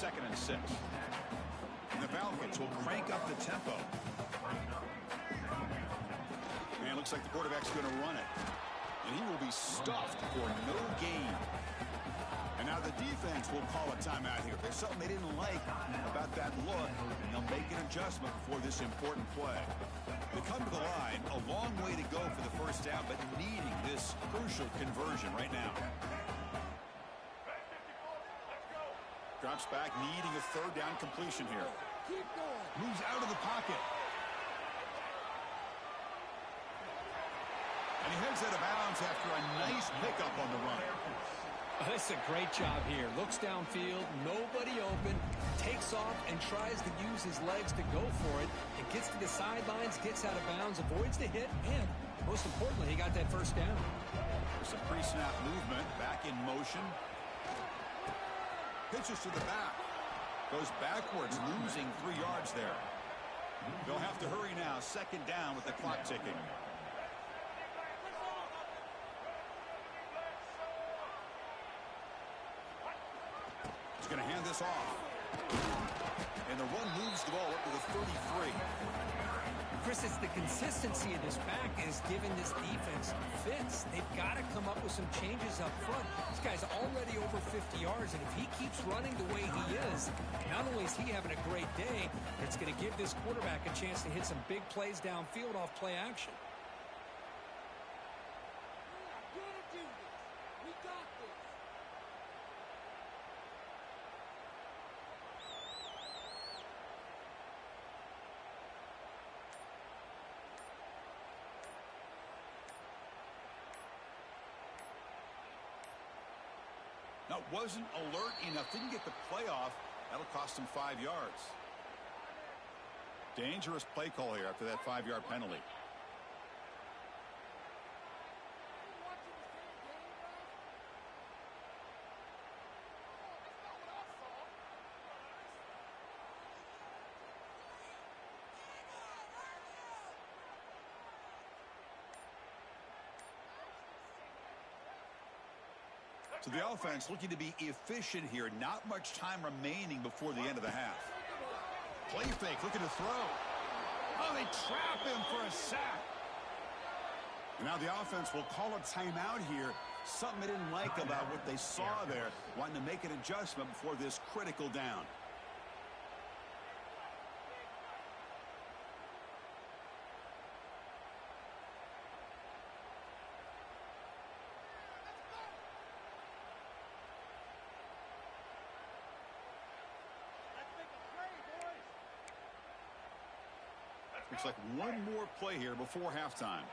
2nd and 6. And the Falcons will crank up the tempo. And it looks like the quarterback's going to run it. And he will be stuffed for no gain. And now the defense will call a timeout here. There's something they didn't like about that look, and they'll make an adjustment for this important play. They come to the line, a long way to go for the first down, but needing this crucial conversion right now. Drops back, needing a 3rd down completion here. Moves out of the pocket. And he heads out of bounds after a nice pickup on the run. Oh, that's a great job here. Looks downfield, nobody open, takes off and tries to use his legs to go for it. It gets to the sidelines, gets out of bounds, avoids the hit, and most importantly, he got that first down. There's some pre-snap movement, back in motion. Pitches to the back. Goes backwards, losing 3 yards there. They'll have to hurry now. 2nd down with the clock ticking. He's going to hand this off. And the run moves the ball up to the 33. Chris, it's the consistency of this back is giving this defense fits. They've got to come up with some changes up front. This guy's already over 50 yards, and if he keeps running the way he is, not only is he having a great day, but it's going to give this quarterback a chance to hit some big plays downfield off play action. Now, wasn't alert enough. Didn't get the play off. That'll cost him 5 yards. Dangerous play call here after that 5-yard penalty. So the offense looking to be efficient here. Not much time remaining before the end of the half. Play fake, looking to throw. Oh, they trap him for a sack. And now the offense will call a timeout here. Something they didn't like about what they saw there. Wanting to make an adjustment before this critical down. Looks like one more play here before halftime.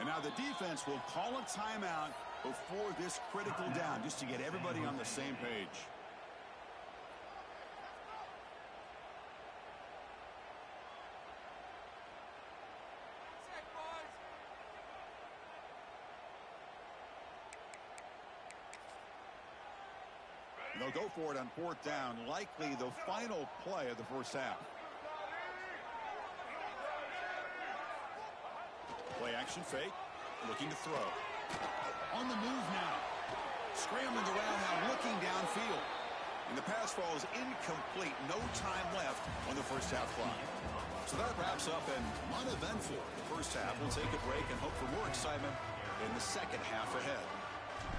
And now the defense will call a timeout before this critical down, just to get everybody on the same page. And they'll go for it on 4th down, likely the final play of the first half. Play action fake, looking to throw. On the move now. Scrambling around now, looking downfield. And the pass falls incomplete. No time left on the first half clock. So that wraps up an uneventful first half. We'll take a break and hope for more excitement in the second half ahead.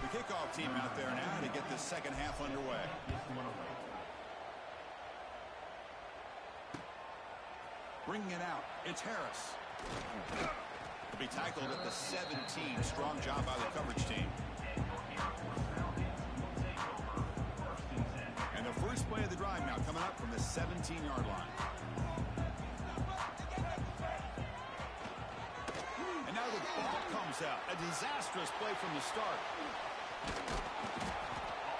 The kickoff team out there now to get this second half underway. Bringing it out, it's Harris. To be tackled at the 17. Strong job by the coverage team. And the first play of the drive now coming up from the 17-yard line. And now the ball comes out. A disastrous play from the start.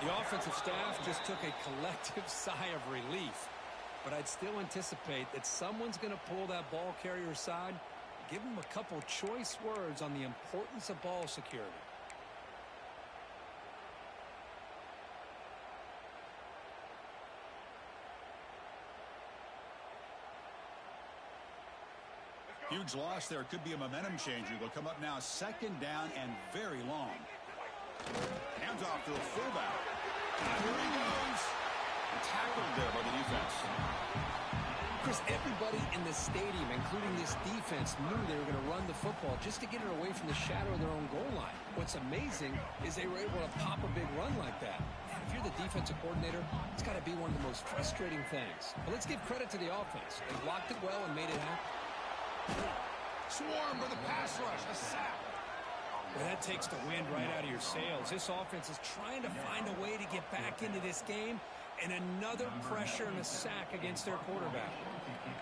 The offensive staff just took a collective sigh of relief. But I'd still anticipate that someone's going to pull that ball carrier aside. Give him a couple choice words on the importance of ball security. Huge loss there. Could be a momentum changer. They'll come up now 2nd down and very long. Hands off to the fullback. Here he goes. Tackled there by the defense. Chris, everybody in the stadium, including this defense, knew they were going to run the football just to get it away from the shadow of their own goal line. What's amazing is they were able to pop a big run like that. And if you're the defensive coordinator, it's got to be one of the most frustrating things. But let's give credit to the offense. They blocked it well and made it happen. Swarm for the pass rush. A sack. Well, that takes the wind right out of your sails. This offense is trying to find a way to get back into this game, and another pressure and a sack against their quarterback.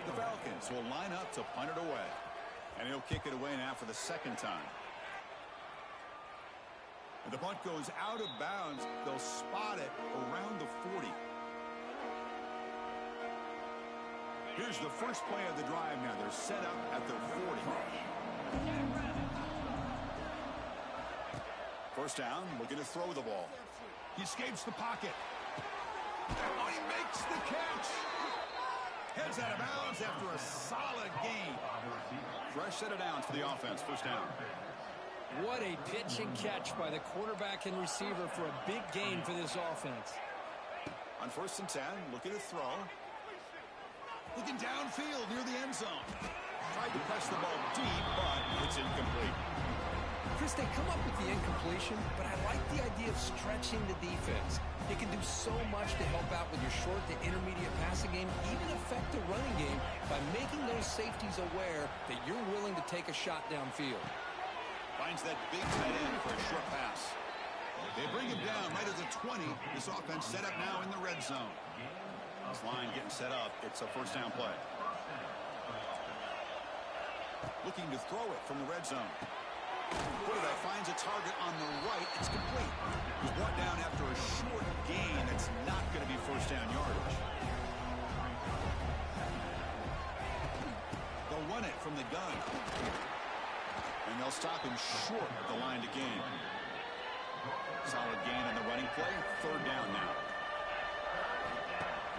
The Falcons will line up to punt it away. And he'll kick it away now for the second time. And the punt goes out of bounds. They'll spot it around the 40. Here's the first play of the drive now. They're set up at their 40. First down, looking to throw the ball. He escapes the pocket. Oh, he makes the catch. Heads out of bounds after a solid gain. Fresh set of downs for the offense. First down. What a pitch and catch by the quarterback and receiver for a big gain for this offense. On 1st and 10, looking to throw. Looking downfield near the end zone. Tried to press the ball deep, but it's incomplete. Chris, they come up with the incompletion, but I like the idea of stretching the defense. It can do so much to help out with your short to intermediate passing game, even affect the running game by making those safeties aware that you're willing to take a shot downfield. Finds that big tight end for a short pass. They bring him down right at the 20. This offense set up now in the red zone. This line getting set up. It's a first down play. Looking to throw it from the red zone. Quarterback finds a target on the right. It's complete. He's brought down after a short gain. That's not going to be first down yardage. They'll run it from the gun. And they'll stop him short of the line to gain. Solid gain on the running play. Third down now.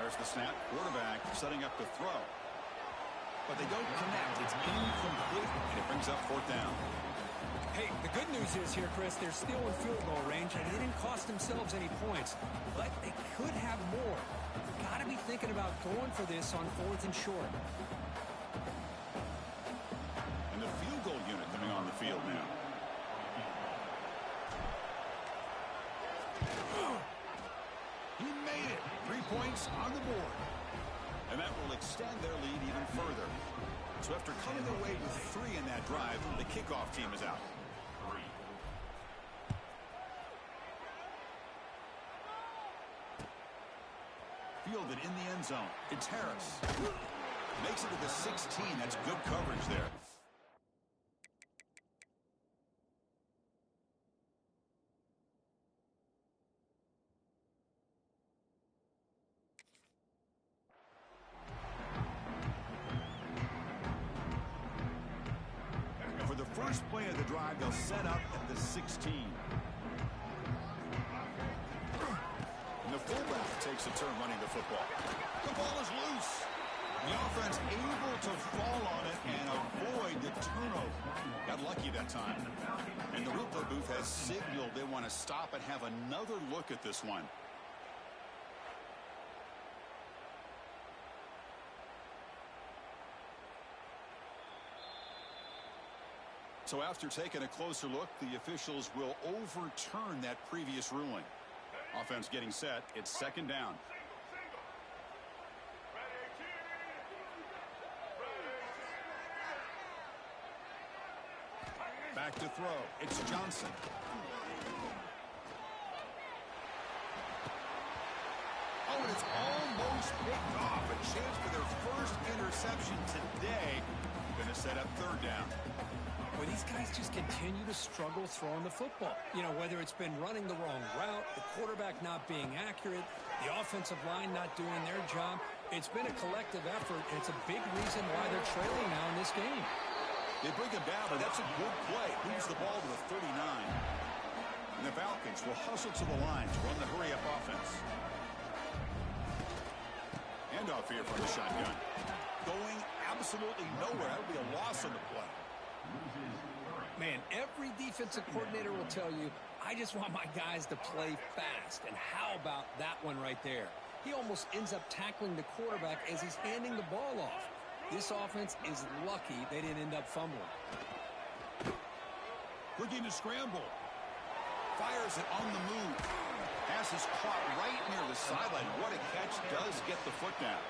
There's the snap. Quarterback setting up to throw. But they don't connect. It's incomplete. And it brings up fourth down. Hey, the good news is here, Chris, they're still in field goal range, and they didn't cost themselves any points. But they could have more. Got to be thinking about going for this on 4th and short. And the field goal unit coming on the field now. He made it. 3 points on the board. And that will extend their lead even further. So after coming away with 3 in that drive, the kickoff team is out. Fielded in the end zone. It's Harris. Makes it to the 16. That's good coverage there. For the first play of the drive, they'll set up at the 16. And the fullback takes a turn running the football. The ball is loose. The offense able to fall on it and avoid the turnover. Got lucky that time. And the replay booth has signaled they want to stop and have another look at this one. So after taking a closer look, the officials will overturn that previous ruling. Offense getting set. It's second down. Back to throw. It's Johnson. Oh, and it's almost picked off. A chance for their first interception today. Going to set up third down. Well, these guys just continue to struggle throwing the football. You know, whether it's been running the wrong route, the quarterback not being accurate, the offensive line not doing their job. It's been a collective effort, and it's a big reason why they're trailing now in this game. They bring him down, but that's a good play. Moves the ball to the 39. And the Falcons will hustle to the line to run the hurry-up offense. Handoff here from the shotgun. Going absolutely nowhere. That would be a loss on the play. Man, every defensive coordinator will tell you, I just want my guys to play fast. And how about that one right there? he almost ends up tackling the quarterback as he's handing the ball off. This offense is lucky they didn't end up fumbling. Looking to scramble. Fires it on the move. Pass is caught right near the sideline. What a catch. Does get the foot down.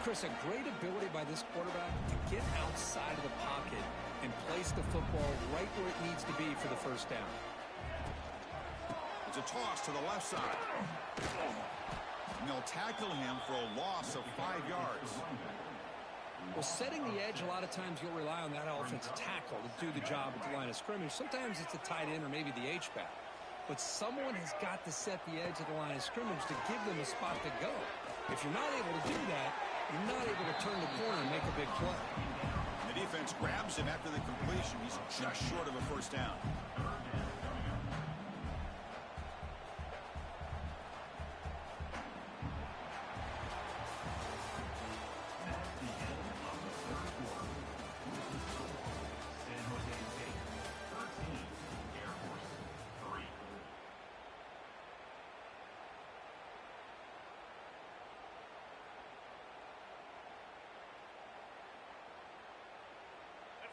Chris, a great ability by this quarterback to get outside of the pocket and place the football right where it needs to be for the first down. It's a toss to the left side. And they'll tackle him for a loss of 5 yards. Well, setting the edge, a lot of times you'll rely on that offensive tackle to do the job at the line of scrimmage. Sometimes it's a tight end or maybe the H-back. But someone has got to set the edge of the line of scrimmage to give them a spot to go. If you're not able to do that, you're not able to turn the corner and make a big play. The defense grabs him after the completion. He's just short of a first down.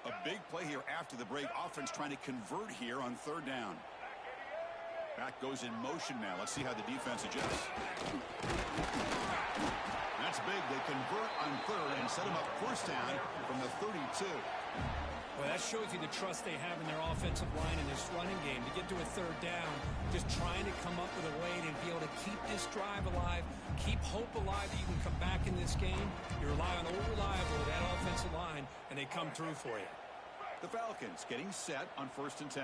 A big play here after the break. Offense trying to convert here on third down. Back goes in motion now. Let's see how the defense adjusts. That's big. They convert on third and set him up first down from the 32. Well, that shows you the trust they have in their offensive line in this running game. To get to a third down, just trying to come up with a way to be able to keep this drive alive, keep hope alive that you can come back in this game. You rely on the reliable of that offensive line, and they come through for you. The Falcons getting set on 1st and 10.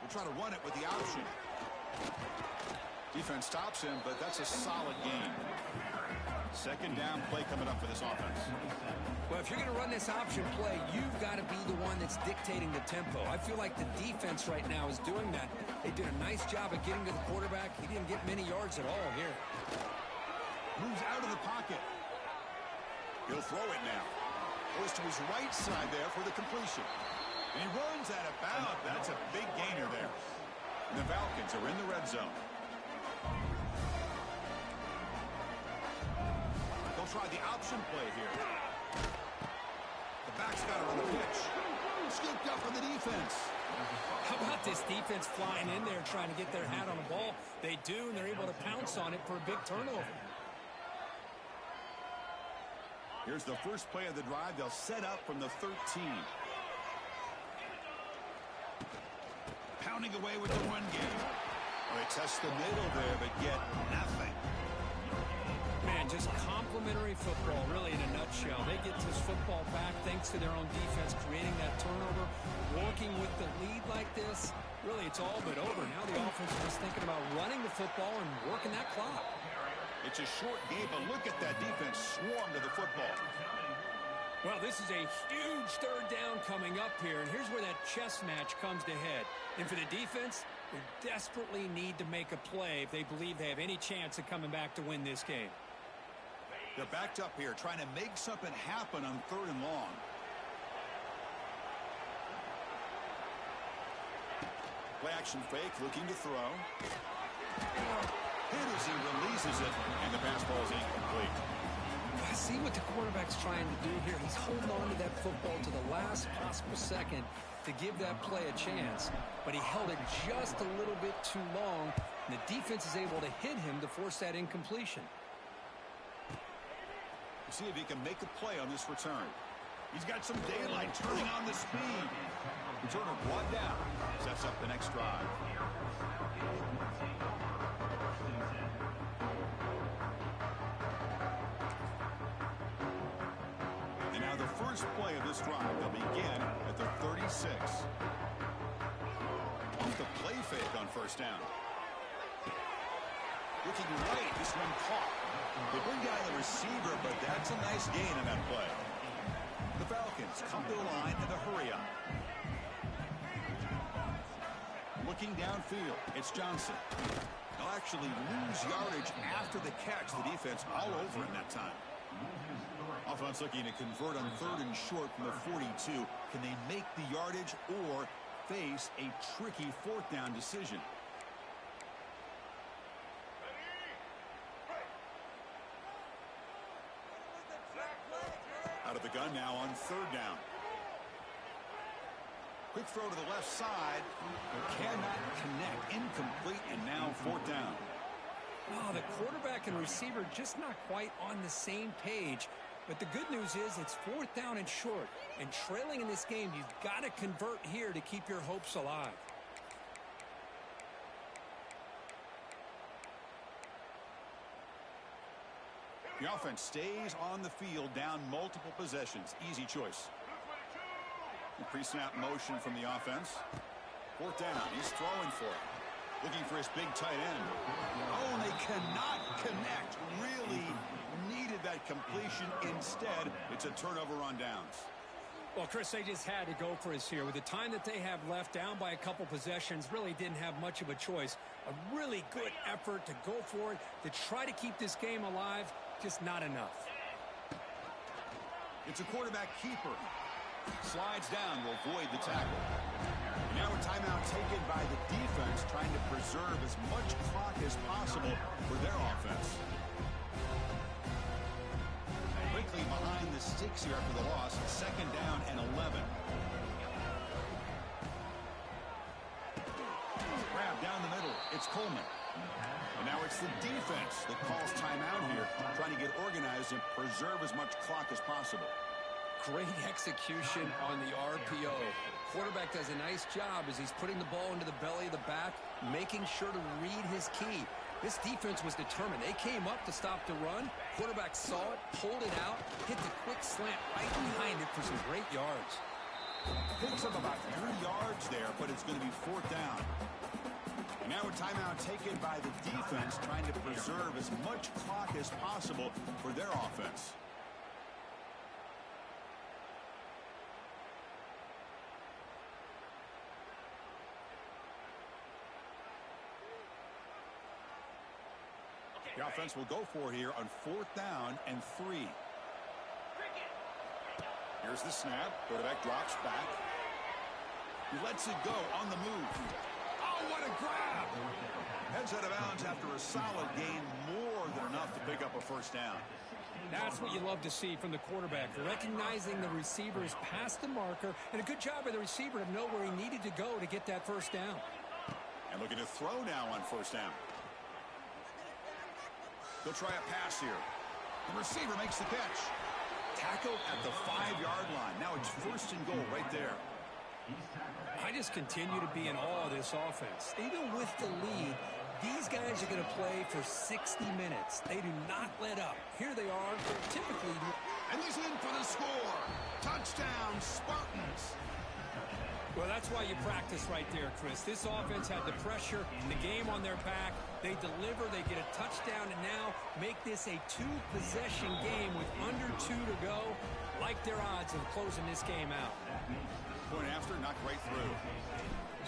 We'll try to run it with the option. Defense stops him, but that's a solid gain. Second down play coming up for this offense. Well, if you're going to run this option play, you've got to be the one that's dictating the tempo. I feel like the defense right now is doing that. They did a nice job of getting to the quarterback. He didn't get many yards at all here. Moves out of the pocket. He'll throw it now. Goes to his right side there for the completion. And he runs out of bounds. That's a big gainer there. And the Falcons are in the red zone. They'll try the option play here. The back's got it on the pitch. Scooped up from the defense. How about this defense flying in there trying to get their hat on the ball? They do, and they're able to pounce on it for a big turnover. Here's the first play of the drive. They'll set up from the 13. Pounding away with the run game. They test the middle there, but get nothing. Man, just complimentary football, really, in a nutshell. They get this football back thanks to their own defense, creating that turnover, working with the lead like this. Really, it's all but over. Now the offense is just thinking about running the football and working that clock. It's a short game, but look at that defense swarm to the football. Well, this is a huge third down coming up here, and here's where that chess match comes to head. And for the defense, they desperately need to make a play if they believe they have any chance of coming back to win this game. They're backed up here, trying to make something happen on 3rd and long. Play action fake, looking to throw. Hit as he releases it, and the pass ball is incomplete. I see what the quarterback's trying to do here. He's holding on to that football to the last possible second to give that play a chance, but he held it just a little bit too long, and the defense is able to hit him to force that incompletion. We'll see if he can make a play on this return. He's got some daylight, turning on the speed. Returner brought down, sets up the next drive. And now the first play of this drive, they'll begin at the 36. Off the play fake on first down. Looking right, this one caught. They bring down the receiver, but that's a nice gain on that play. The Falcons come to the line in the hurry up. Looking downfield, it's Johnson. They'll actually lose yardage after the catch. The defense all over him that time. Offense looking to convert on 3rd and short from the 42. Can they make the yardage or face a tricky fourth down decision. Out of the gun now on third down. Quick throw to the left side. Cannot connect. Incomplete, and now fourth down. Oh, the quarterback and receiver just not quite on the same page. But the good news is it's fourth down and short. And trailing in this game, you've got to convert here to keep your hopes alive. The offense stays on the field, down multiple possessions. Easy choice. Pre-snap motion from the offense. Fourth down. He's throwing for it. Looking for his big tight end. Oh, and they cannot connect. Really needed that completion. Instead, it's a turnover on downs. Well, Chris, they just had to go for us here. With the time that they have left, down by a couple possessions, really didn't have much of a choice. A really good effort to go for it, to try to keep this game alive, just not enough. It's a quarterback keeper. Slides down, will avoid the tackle. Now a timeout taken by the defense, trying to preserve as much clock as possible for their offense. Quickly behind the sticks here after the loss. Second down and 11. Grab down the middle. It's Coleman. And now it's the defense that calls timeout here, trying to get organized and preserve as much clock as possible. Great execution on the RPO. Quarterback does a nice job as he's putting the ball into the belly of the back, making sure to read his key. This defense was determined. They came up to stop the run. Quarterback saw it, pulled it out, hit the quick slant right behind it for some great yards. Picks up about 3 yards there, but it's going to be fourth down. And now a timeout taken by the defense, trying to preserve as much clock as possible for their offense. The offense will go for here on fourth down and 3. Here's the snap. Quarterback drops back. He lets it go on the move. Oh, what a grab! Heads out of bounds after a solid gain, more than enough to pick up a first down. That's what you love to see from the quarterback, recognizing the receivers past the marker, and a good job by the receiver to know where he needed to go to get that first down. And looking to throw now on first down. They'll try a pass here. The receiver makes the catch. Tackled at the 5-yard line. Now it's first and goal right there. I just continue to be in awe of this offense. Even with the lead, these guys are going to play for 60 minutes. They do not let up. Here they are, typically. And he's in for the score. Touchdown, Spartans. Well, that's why you practice right there, Chris. This offense had the pressure, the game on their back. They deliver, they get a touchdown, and now make this a 2-possession game with under 2 to go. Like their odds of closing this game out. Point after, knocked right through.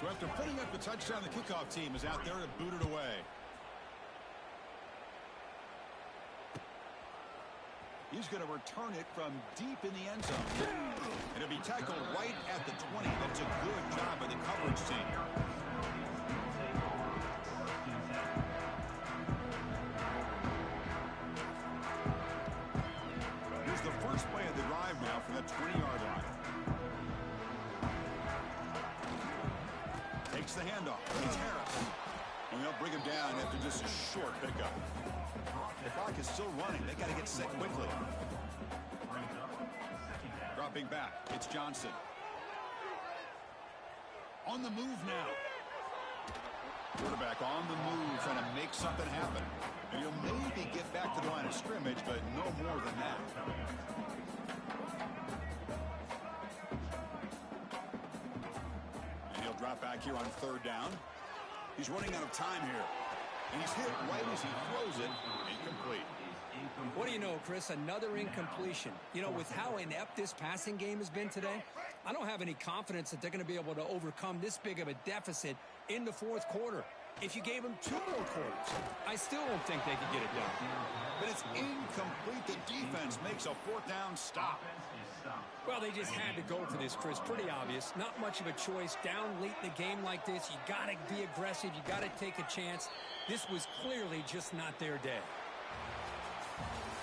So after putting up the touchdown, the kickoff team is out there to boot it away. He's going to return it from deep in the end zone. And it'll be tackled right at the 20. That's a good job by the coverage team. Here's the first play of the drive now from the 20-yard line. Takes the handoff. It's Harris. And they'll bring him down after just a short pickup. The clock is still running. They got to get set quickly. Dropping back. It's Johnson. On the move now. Quarterback on the move, trying to make something happen. And he'll maybe get back to the line of scrimmage, but no more than that. And he'll drop back here on third down. He's running out of time here. And he's hit right as he throws it. Incomplete. What do you know, Chris? Another incompletion. You know, with how inept this passing game has been today, I don't have any confidence that they're going to be able to overcome this big of a deficit in the fourth quarter. If you gave them 2 more quarters, I still don't think they could get it done. But it's incomplete. The defense makes a fourth down stop. Well, they just had to go for this, Chris. Pretty obvious. Not much of a choice. Down late in the game like this, you got to be aggressive. You got to take a chance. This was clearly just not their day.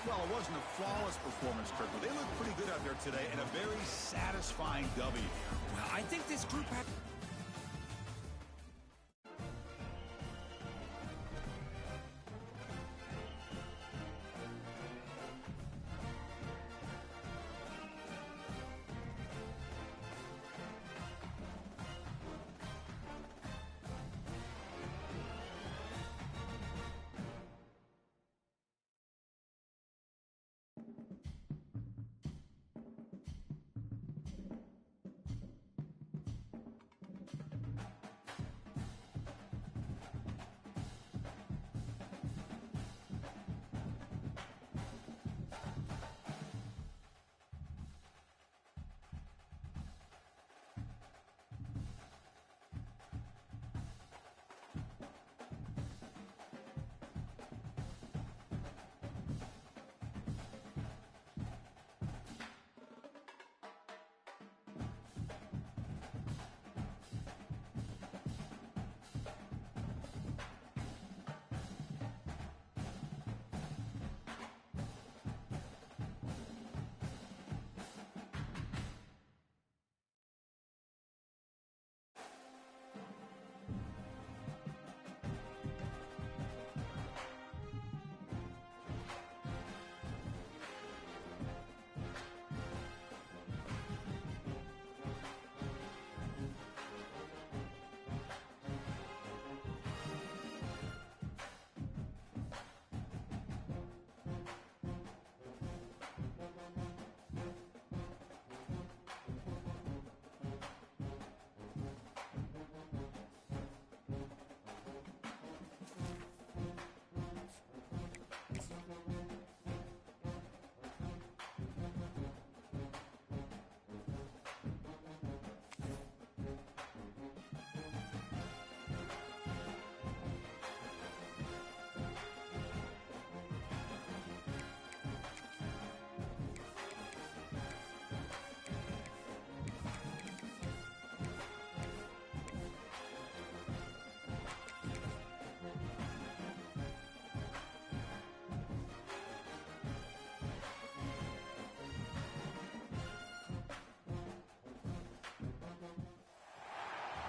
Well, it wasn't a flawless performance, Kirk, but they looked pretty good out there today, and a very satisfying W. Well, I think this group had...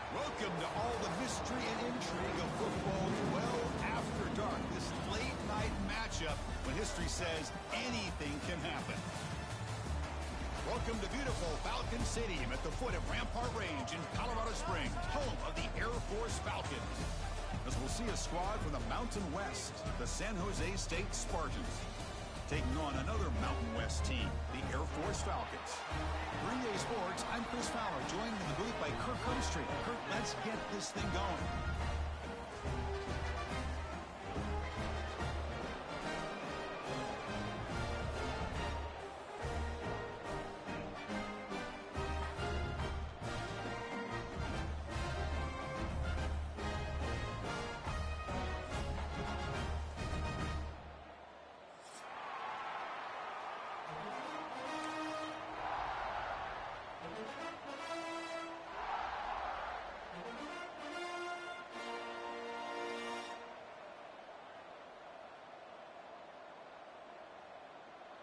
Welcome to all the mystery and intrigue of football well after dark. This late night matchup when history says anything can happen. Welcome to beautiful Falcon Stadium at the foot of Rampart Range in Colorado Springs, home of the Air Force Falcons. As we'll see a squad from the Mountain West, the San Jose State Spartans, taking on another Mountain West team, the Air Force Falcons. Green Day Sports, I'm Chris Fowler, joined in the booth by Kirk Herbstreit. Kirk, let's get this thing going.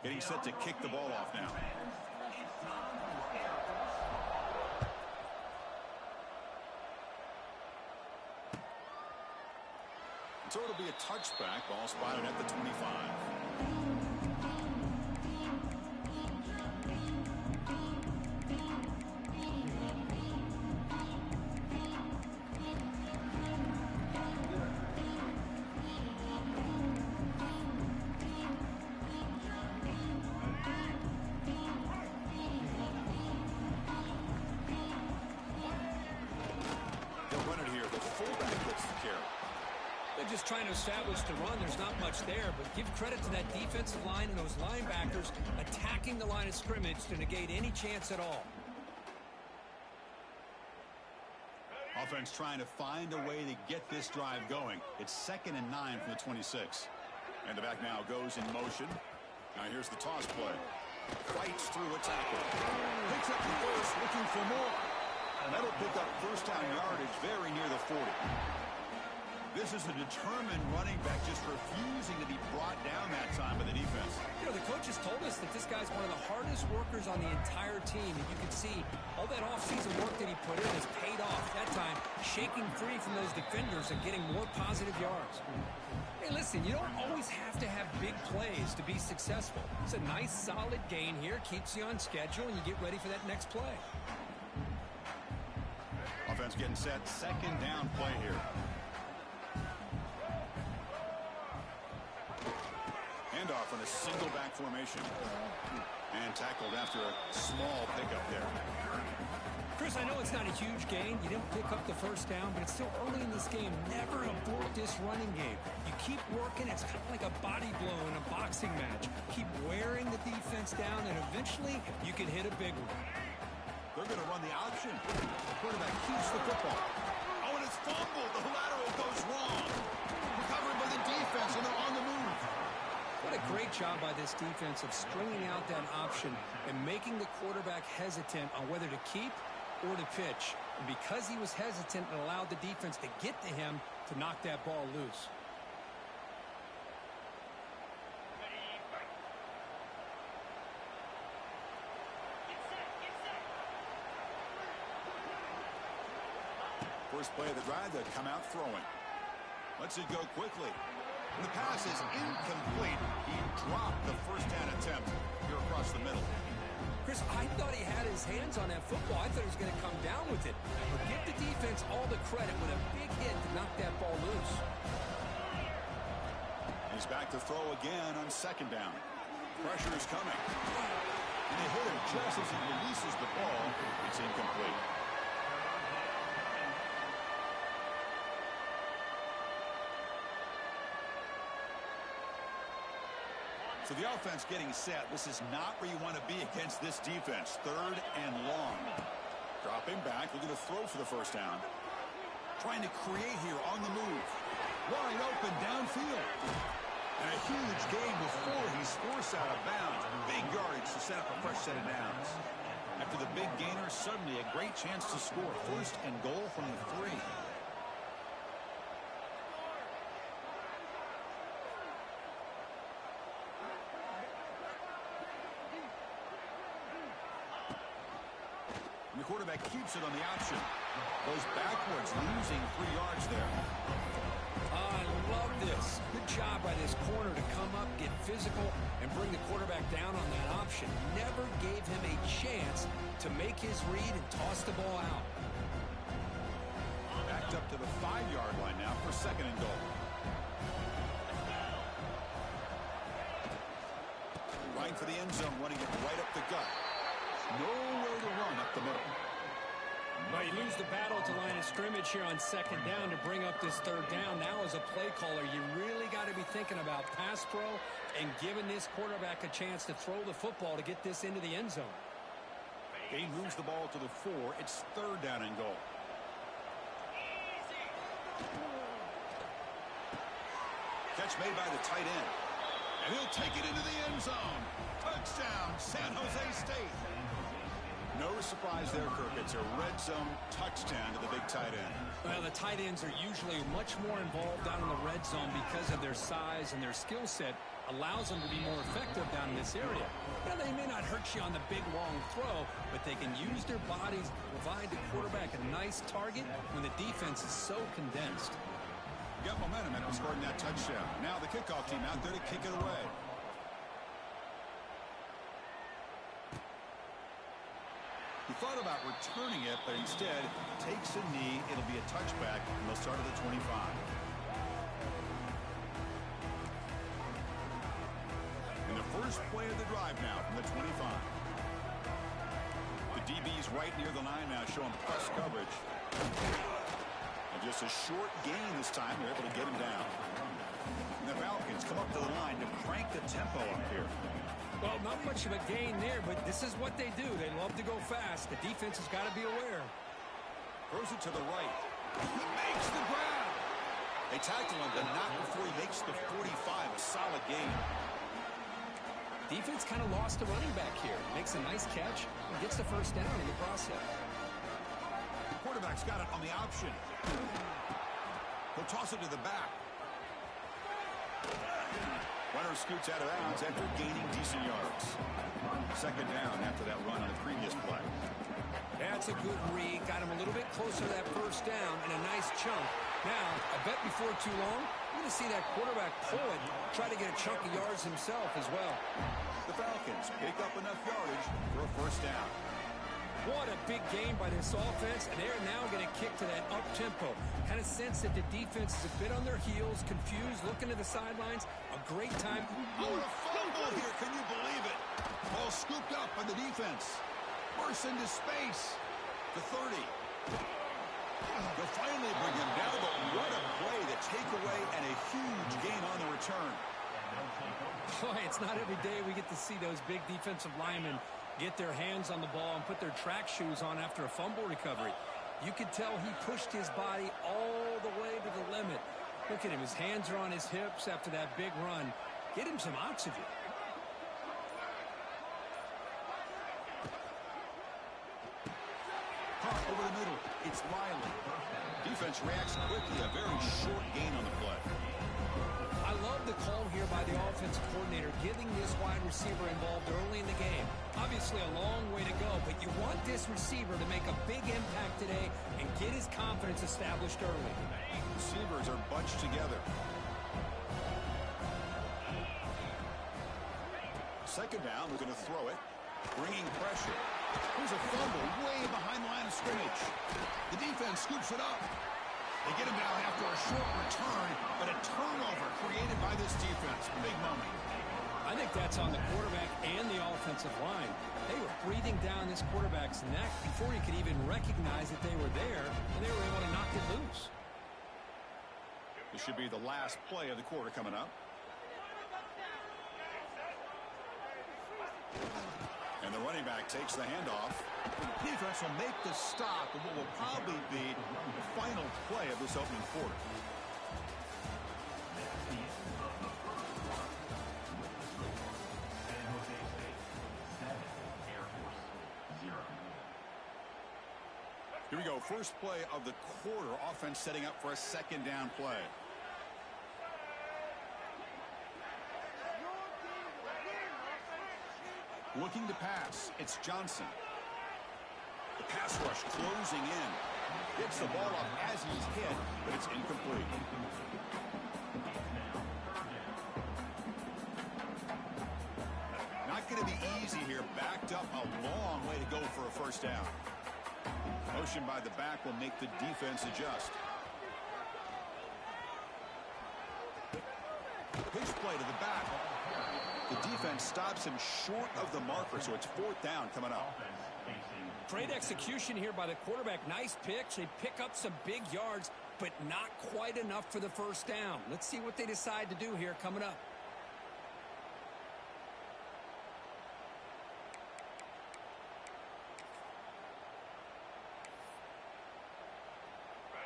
Getting set to kick the ball off now. So it'll be a touchback. Ball spotted at the 25. Just trying to establish the run. There's not much there, but give credit to that defensive line and those linebackers attacking the line of scrimmage to negate any chance at all. Offense trying to find a way to get this drive going. It's 2nd and 9 from the 26. And the back now goes in motion. Now here's the toss play. Fights through a tackle. Picks up the first, looking for more. And that'll pick up first down yardage very near the 40. This is a determined running back, just refusing to be brought down that time by the defense. You know, the coaches told us that this guy's one of the hardest workers on the entire team. And you can see all that offseason work that he put in has paid off. That time, shaking free from those defenders and getting more positive yards. Hey, listen, you don't always have to have big plays to be successful. It's a nice, solid gain here. Keeps you on schedule, and you get ready for that next play. Offense getting set. Second down play here. Handoff on a single back formation. And tackled after a small pickup there. Chris, I know it's not a huge gain. You didn't pick up the first down, but it's still early in this game. Never abort this running game. You keep working. It's kind of like a body blow in a boxing match. Keep wearing the defense down, and eventually you can hit a big one. They're going to run the option. The quarterback keeps the football. Oh, and it's fumbled. The lateral goes wrong. Recovered by the defense, and they're on the move. What a great job by this defense of stringing out that option and making the quarterback hesitant on whether to keep or to pitch. And because he was hesitant, it allowed the defense to get to him to knock that ball loose. First play of the drive, they come out throwing. Lets it go quickly. And the pass is incomplete. He dropped the first down attempt here across the middle. Chris, I thought he had his hands on that football. I thought he was going to come down with it. But give the defense all the credit with a big hit to knock that ball loose. He's back to throw again on second down. Pressure is coming. And they hit him just as he releases the ball. It's incomplete. So the offense getting set. This is not where you want to be against this defense. Third and long. Dropping back, looking to throw for the first down. Trying to create here on the move. Wide open downfield. And a huge gain before he's forced out of bounds. Big yardage to set up a fresh set of downs. After the big gainer, suddenly a great chance to score. First and goal from the 3. The quarterback keeps it on the option. Goes backwards, losing 3 yards there. I love this. Good job by this corner to come up, get physical, and bring the quarterback down on that option. Never gave him a chance to make his read and toss the ball out. Backed up to the 5-yard line now for second and goal. Right for the end zone, running it right up the gut. Nowhere to run up the middle. Well, you lose the battle to line of scrimmage here on second down to bring up this third down. Now as a play caller, you really got to be thinking about pass pro and giving this quarterback a chance to throw the football to get this into the end zone. He moves the ball to the 4. It's third down and goal. Catch made by the tight end. And he'll take it into the end zone. Touchdown, San Jose State. No surprise there, Kirk. It's a red zone touchdown to the big tight end. Well, the tight ends are usually much more involved down in the red zone because of their size and their skill set allows them to be more effective down in this area. Now, they may not hurt you on the big, long throw, but they can use their bodies to provide the quarterback a nice target when the defense is so condensed. Got momentum after scoring that touchdown. Now the kickoff team out there to kick it away. He thought about returning it, but instead takes a knee. It'll be a touchback, and they'll start at the 25. And the first play of the drive now from the 25. The DB's right near the line now, showing press coverage. And just a short gain this time. They're able to get him down. And the Falcons come up to the line to crank the tempo up here. Well, not much of a gain there, but this is what they do. They love to go fast. The defense has got to be aware. Throws it to the right. He makes the grab. They tackle him, but not before he makes the 45. A solid gain. Defense kind of lost the running back here. Makes a nice catch and gets the first down in the process. The quarterback's got it on the option. He'll toss it to the back. Runner scoots out of bounds after gaining decent yards. Second down after that run on the previous play. That's a good read. Got him a little bit closer to that first down and a nice chunk. Now, I bet before too long, we're going to see that quarterback pull it, try to get a chunk of yards himself as well. The Falcons pick up enough yardage for a first down. What a big game by this offense, and they're now going to kick to that up-tempo. Kind of sense that the defense is a bit on their heels, confused, looking to the sidelines. A great time. Oh, and a fumble here. Can you believe it? Ball scooped up by the defense. Bursts into space. The 30. They'll finally bring him down, but what a play, the takeaway, and a huge gain on the return. Boy, it's not every day we get to see those big defensive linemen get their hands on the ball and put their track shoes on after a fumble recovery. You could tell he pushed his body all the way to the limit. Look at him. His hands are on his hips after that big run. Get him some oxygen. Hawk over the middle. It's Riley. Defense reacts quickly. A very short gain on the play. I love the call here by the offensive coordinator, getting this wide receiver involved early in the game. Obviously a long way to go, but you want this receiver to make a big impact today and get his confidence established early. Receivers are bunched together. Second down, we're going to throw it. Bringing pressure. Here's a fumble way behind the line of scrimmage. The defense scoops it up. They get him down after a short return, but a turnover created by this defense. Big moment. I think that's on the quarterback and the offensive line. They were breathing down this quarterback's neck before he could even recognize that they were there, and they were able to knock it loose. This should be the last play of the quarter coming up. And the running back takes the handoff. Defense will make the stop of what will probably be the final play of this opening quarter. Here we go. First play of the quarter. Offense setting up for a second down play. Looking to pass. It's Johnson. The pass rush closing in. Gets the ball off as he's hit, but it's incomplete. Not going to be easy here. Backed up a long way to go for a first down. Motion by the back will make the defense adjust. Pitch play to the back. The defense stops him short of the marker, so it's fourth down coming up. Great execution here by the quarterback. Nice pitch. They pick up some big yards, but not quite enough for the first down. Let's see what they decide to do here coming up.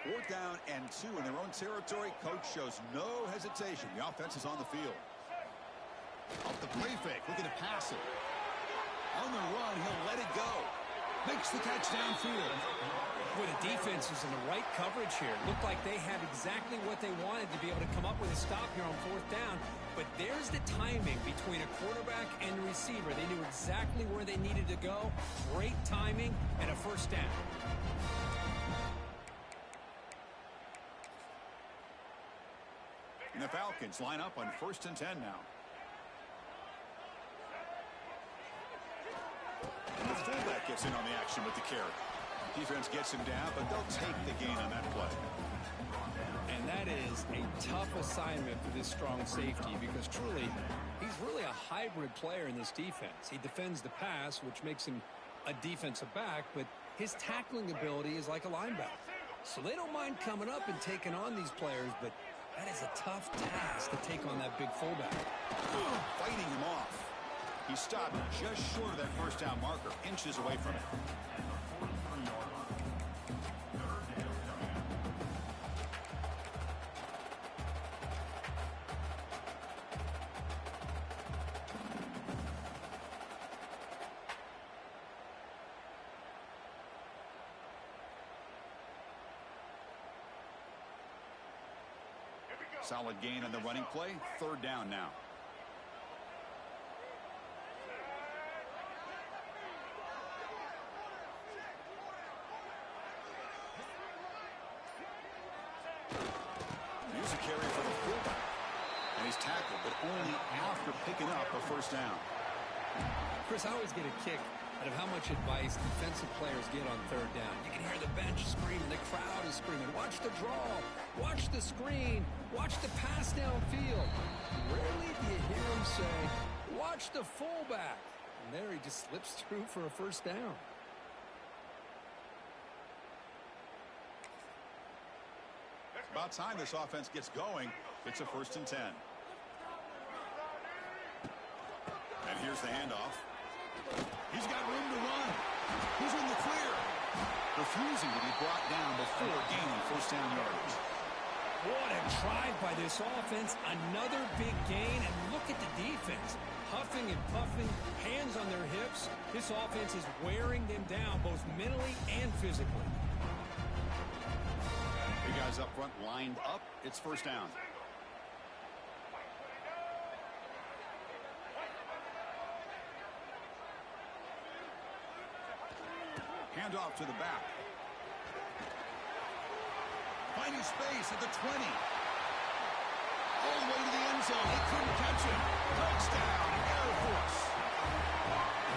Fourth down and 2 in their own territory. Coach shows no hesitation. The offense is on the field. Off the play fake, looking to pass it. On the run, he'll let it go. Makes the catch downfield. Boy, the defense is in the right coverage here. Looked like they had exactly what they wanted to be able to come up with a stop here on fourth down. But there's the timing between a quarterback and the receiver. They knew exactly where they needed to go. Great timing and a first down. And the Falcons line up on 1st and 10 now. And the fullback gets in on the action with the carry. Defense gets him down, but they'll take the gain on that play. And that is a tough assignment for this strong safety because truly, he's really a hybrid player in this defense. He defends the pass, which makes him a defensive back, but his tackling ability is like a linebacker. So they don't mind coming up and taking on these players, but that is a tough task to take on that big fullback. Fighting him off. He stopped just short of that first down marker, inches away from it. Solid gain on the running play. Third down now. Here's a carry for the fullback. And he's tackled, but only after picking up a first down. Chris, I always get a kick out of how much advice defensive players get on third down. You can hear the bench screaming, the crowd is screaming, watch the draw, watch the screen, watch the pass downfield. Rarely do you hear them say, watch the fullback. And there he just slips through for a first down. About time this offense gets going. It's a 1st and 10. And here's the handoff. He's got room to run. He's in the clear. Refusing to be brought down before gaining first down yardage. What a drive by this offense. Another big gain. And look at the defense. Huffing and puffing, hands on their hips. This offense is wearing them down both mentally and physically. The guys up front lined up. It's first down. Handoff to the back. Finding space at the 20. All the way to the end zone. They couldn't catch him. Touchdown, Air Force.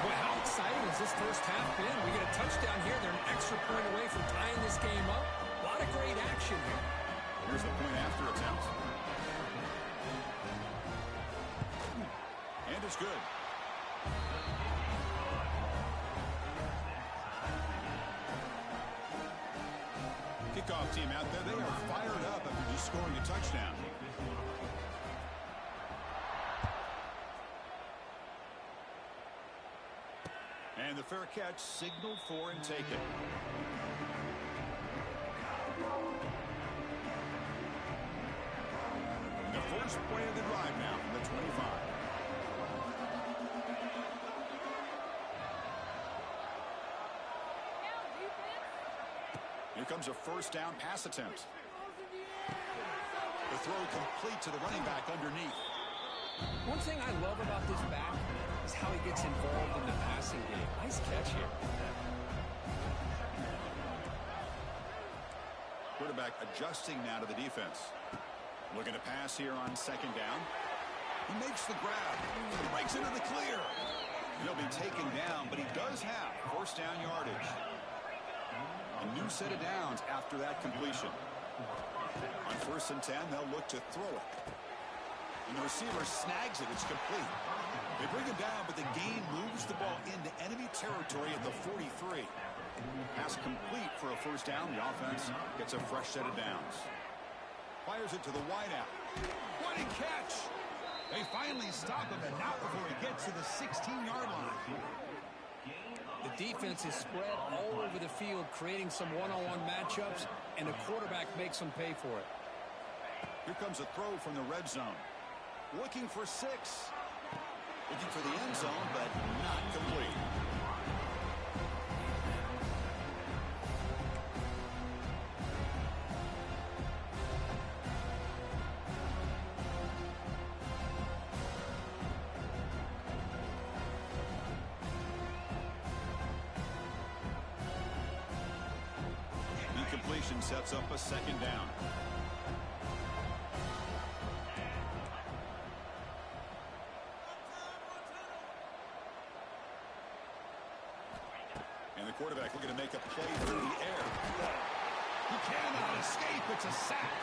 Boy, how exciting has this first half been? We get a touchdown here. They're an extra point away from tying this game up. A lot of great action here. Here's the point after attempt. And it's good. Kickoff team out there. They are fired up after just scoring a touchdown. And the fair catch signaled for and taken. The first play of the drive now from the 25. Here comes a first down pass attempt. The throw complete to the running back underneath. One thing I love about this back is how he gets involved in the passing game. Nice catch here. Quarterback adjusting now to the defense. Looking to pass here on second down. He makes the grab. Breaks into the clear. He'll be taken down, but he does have first down yardage. A new set of downs after that completion. On 1st and 10, they'll look to throw it. And the receiver snags it. It's complete. They bring him down, but the gain moves the ball into enemy territory at the 43. Pass complete for a first down. The offense gets a fresh set of downs. Fires it to the wideout. What a catch! They finally stop him, and not before he gets to the 16-yard line. The defense is spread all over the field, creating some one-on-one matchups, and the quarterback makes them pay for it. Here comes a throw from the red zone. Looking for 6. Looking for the end zone, but not complete. Incompletion sets up a second down. And the quarterback looking to make a play through the air. He cannot escape. It's a sack.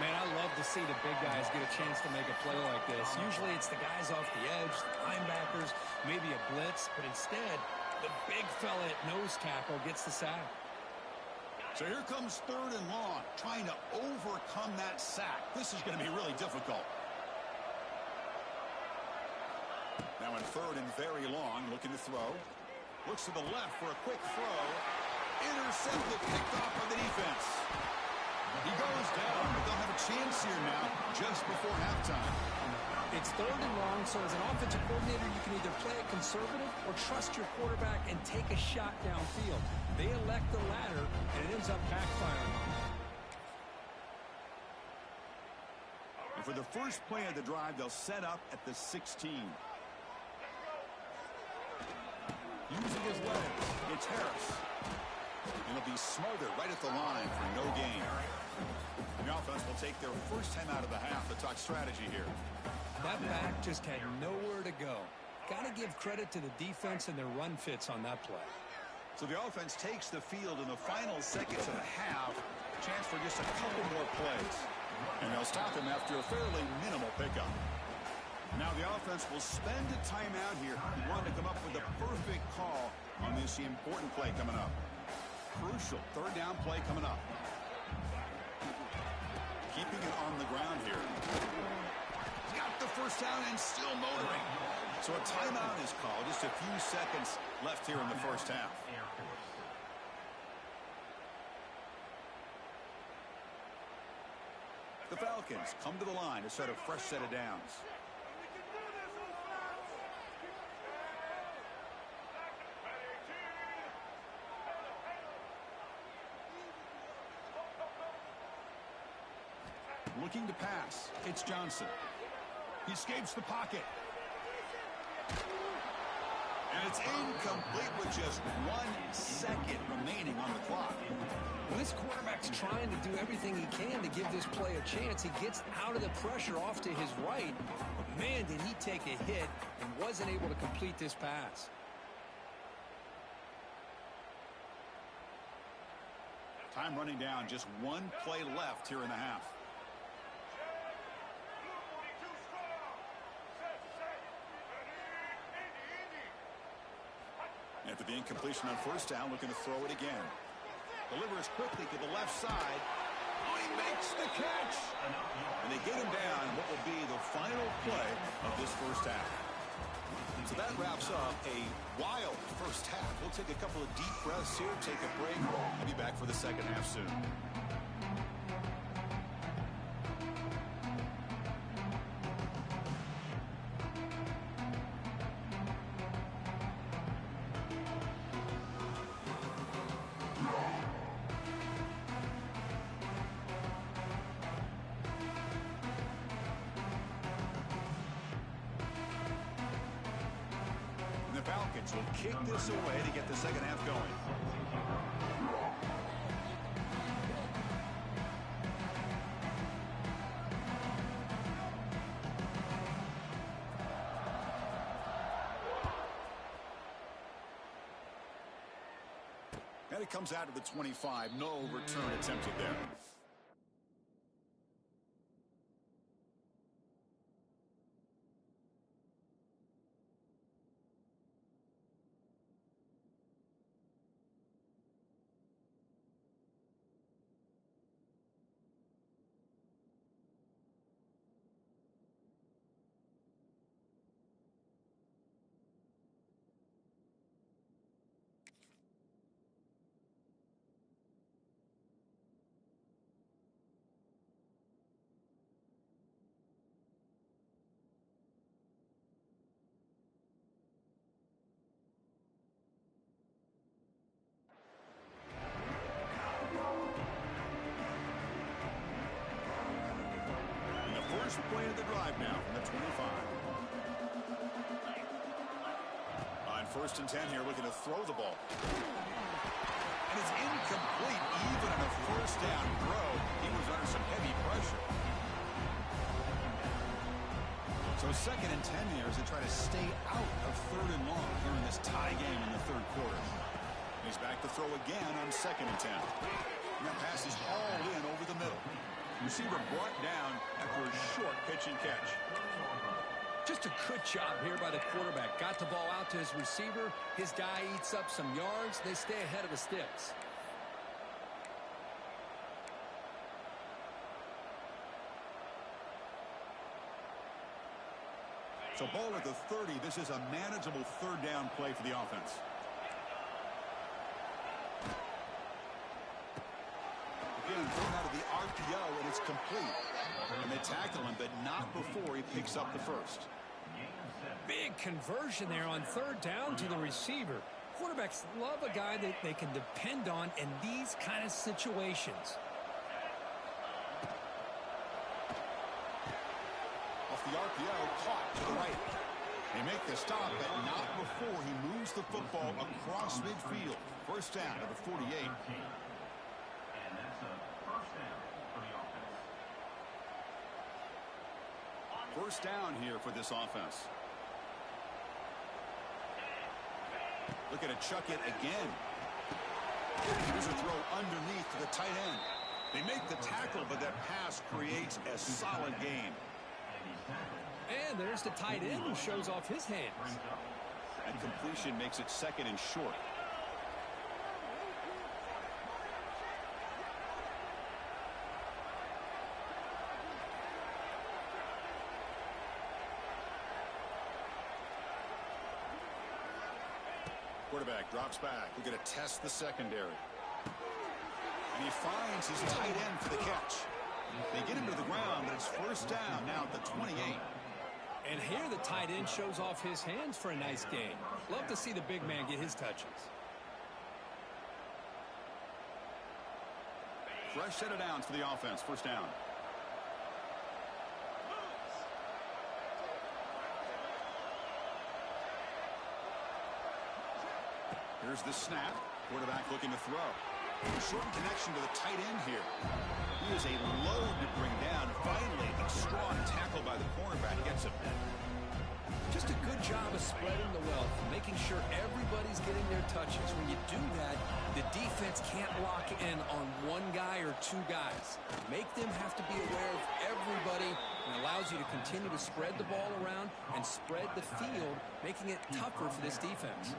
Man, I love to see the big guys get a chance to make a play like this. Usually it's the guys off the edge, the linebackers, maybe a blitz, but instead the big fella at nose tackle gets the sack. So here comes 3rd and long, trying to overcome that sack. This is going to be really difficult. Now in 3rd and very long, looking to throw. Looks to the left for a quick throw. Intercepted, picked off by the defense. He goes down, but they'll have a chance here now just before halftime. It's 3rd and long, so as an offensive coordinator, you can either play it conservative or trust your quarterback and take a shot downfield. They elect the latter, and it ends up backfiring. And for the first play of the drive, they'll set up at the 16. Using his legs, it's Harris. And he'll be smothered right at the line for no gain. The offense will take their first time out of the half to talk strategy here. That back just had nowhere to go. Got to give credit to the defense and their run fits on that play. So the offense takes the field in the final seconds of the half. Chance for just a couple more plays. And they'll stop him after a fairly minimal pickup. Now the offense will spend a timeout here. He wanted to come up with the perfect call on this important play coming up. Crucial third down play coming up. Keeping it on the ground here. He's got the first down and still motoring. So a timeout is called. Just a few seconds left here in the first half. The Falcons come to the line to set a fresh set of downs. Looking to pass. It's Johnson. He escapes the pocket. And it's incomplete with just 1 second remaining on the clock. When this quarterback's trying to do everything he can to give this play a chance, he gets out of the pressure off to his right. But man, did he take a hit and wasn't able to complete this pass. Time running down. Just 1 play left here in the half. After the incompletion on first down, looking to throw it again. Delivers quickly to the left side. Oh, he makes the catch. And they get him down what will be the final play of this first half. So that wraps up a wild first half. We'll take a couple of deep breaths here, take a break, and be back for the second half soon. Falcons will kick this away to get the second half going. And it comes out of the 25. No return attempted there. First play of the drive now from the 25. On 1st and 10 here, looking to throw the ball. And it's incomplete even on a first down throw. He was under some heavy pressure. So 2nd and 10 here as they try to stay out of 3rd and long here in this tie game in the 3rd quarter. He's back to throw again on 2nd and 10. And that pass is all in over the middle. Receiver brought down after a short pitch and catch. Just a good job here by the quarterback. Got the ball out to his receiver. His guy eats up some yards. They stay ahead of the sticks. So ball at the 30. This is a manageable 3rd down play for the offense. Again, thrown out of the RPO, and it's complete. And they tackle him, but not before he picks up the first. Big conversion there on 3rd down to the receiver. Quarterbacks love a guy that they can depend on in these kind of situations. RPO caught to the right. They make the stop, but not before he moves the football across midfield. First down at the 48. And that's a first down for the offense. First down here for this offense. Looking to chuck it again. Here's a throw underneath to the tight end. They make the tackle, but that pass creates a solid gain. And there's the tight end who shows off his hands. And completion makes it second and short. Quarterback drops back. We're going to test the secondary. And he finds his tight end for the catch. They get him to the ground, but it's first down now at the 28. And here the tight end shows off his hands for a nice gain. Love to see the big man get his touches. Fresh set of downs for the offense. First down. Here's the snap. Quarterback looking to throw. Short connection to the tight end here. He is a load to bring down. Finally, a strong tackle by the cornerback gets him. Just a good job of spreading the wealth, making sure everybody's getting their touches. When you do that, the defense can't lock in on one guy or two guys. Make them have to be aware of everybody, and allows you to continue to spread the ball around and spread the field, making it tougher for this defense.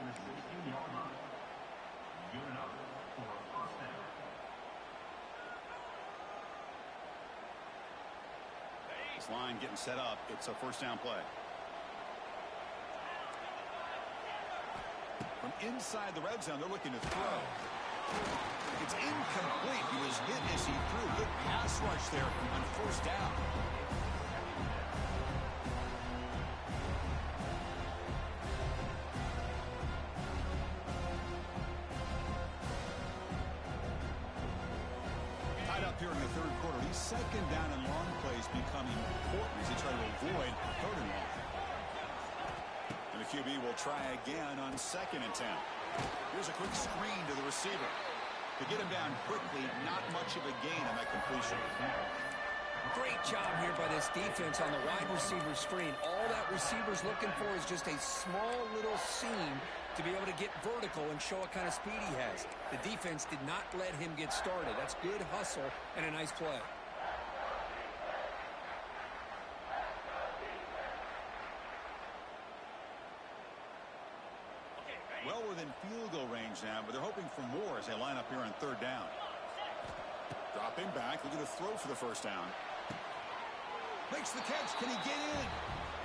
This line getting set up. It's a first down play. From inside the red zone, they're looking to throw. It's incomplete. He was hit as he threw. Good pass rush there on first down. Tied up here in the third quarter. These second down and long plays become important as they try to avoid third and long. And the QB will try again on second and 10. Here's a quick screen to the receiver. To get him down quickly, not much of a gain on that completion. Great job here by this defense on the wide receiver screen. All that receiver's looking for is just a small little seam to be able to get vertical and show what kind of speed he has. The defense did not let him get started. That's good hustle and a nice play. Well within field goal range now, but they're hoping for more as they line up here on third down. Dropping back, looking to throw for the first down. Makes the catch. Can he get in?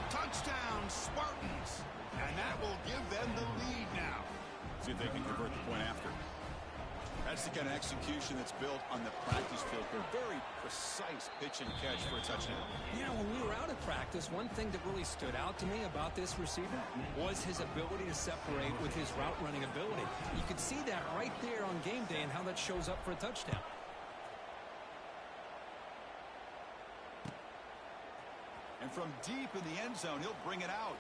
Touchdown, Spartans. And that will give them the lead now. See if they can convert the point after. That's the kind of execution that's built on the practice field. They're very precise pitch and catch for a touchdown. Yeah, when we were out at practice, one thing that really stood out to me about this receiver was his ability to separate with his route running ability. You could see that right there on game day and how that shows up for a touchdown. And from deep in the end zone, he'll bring it out.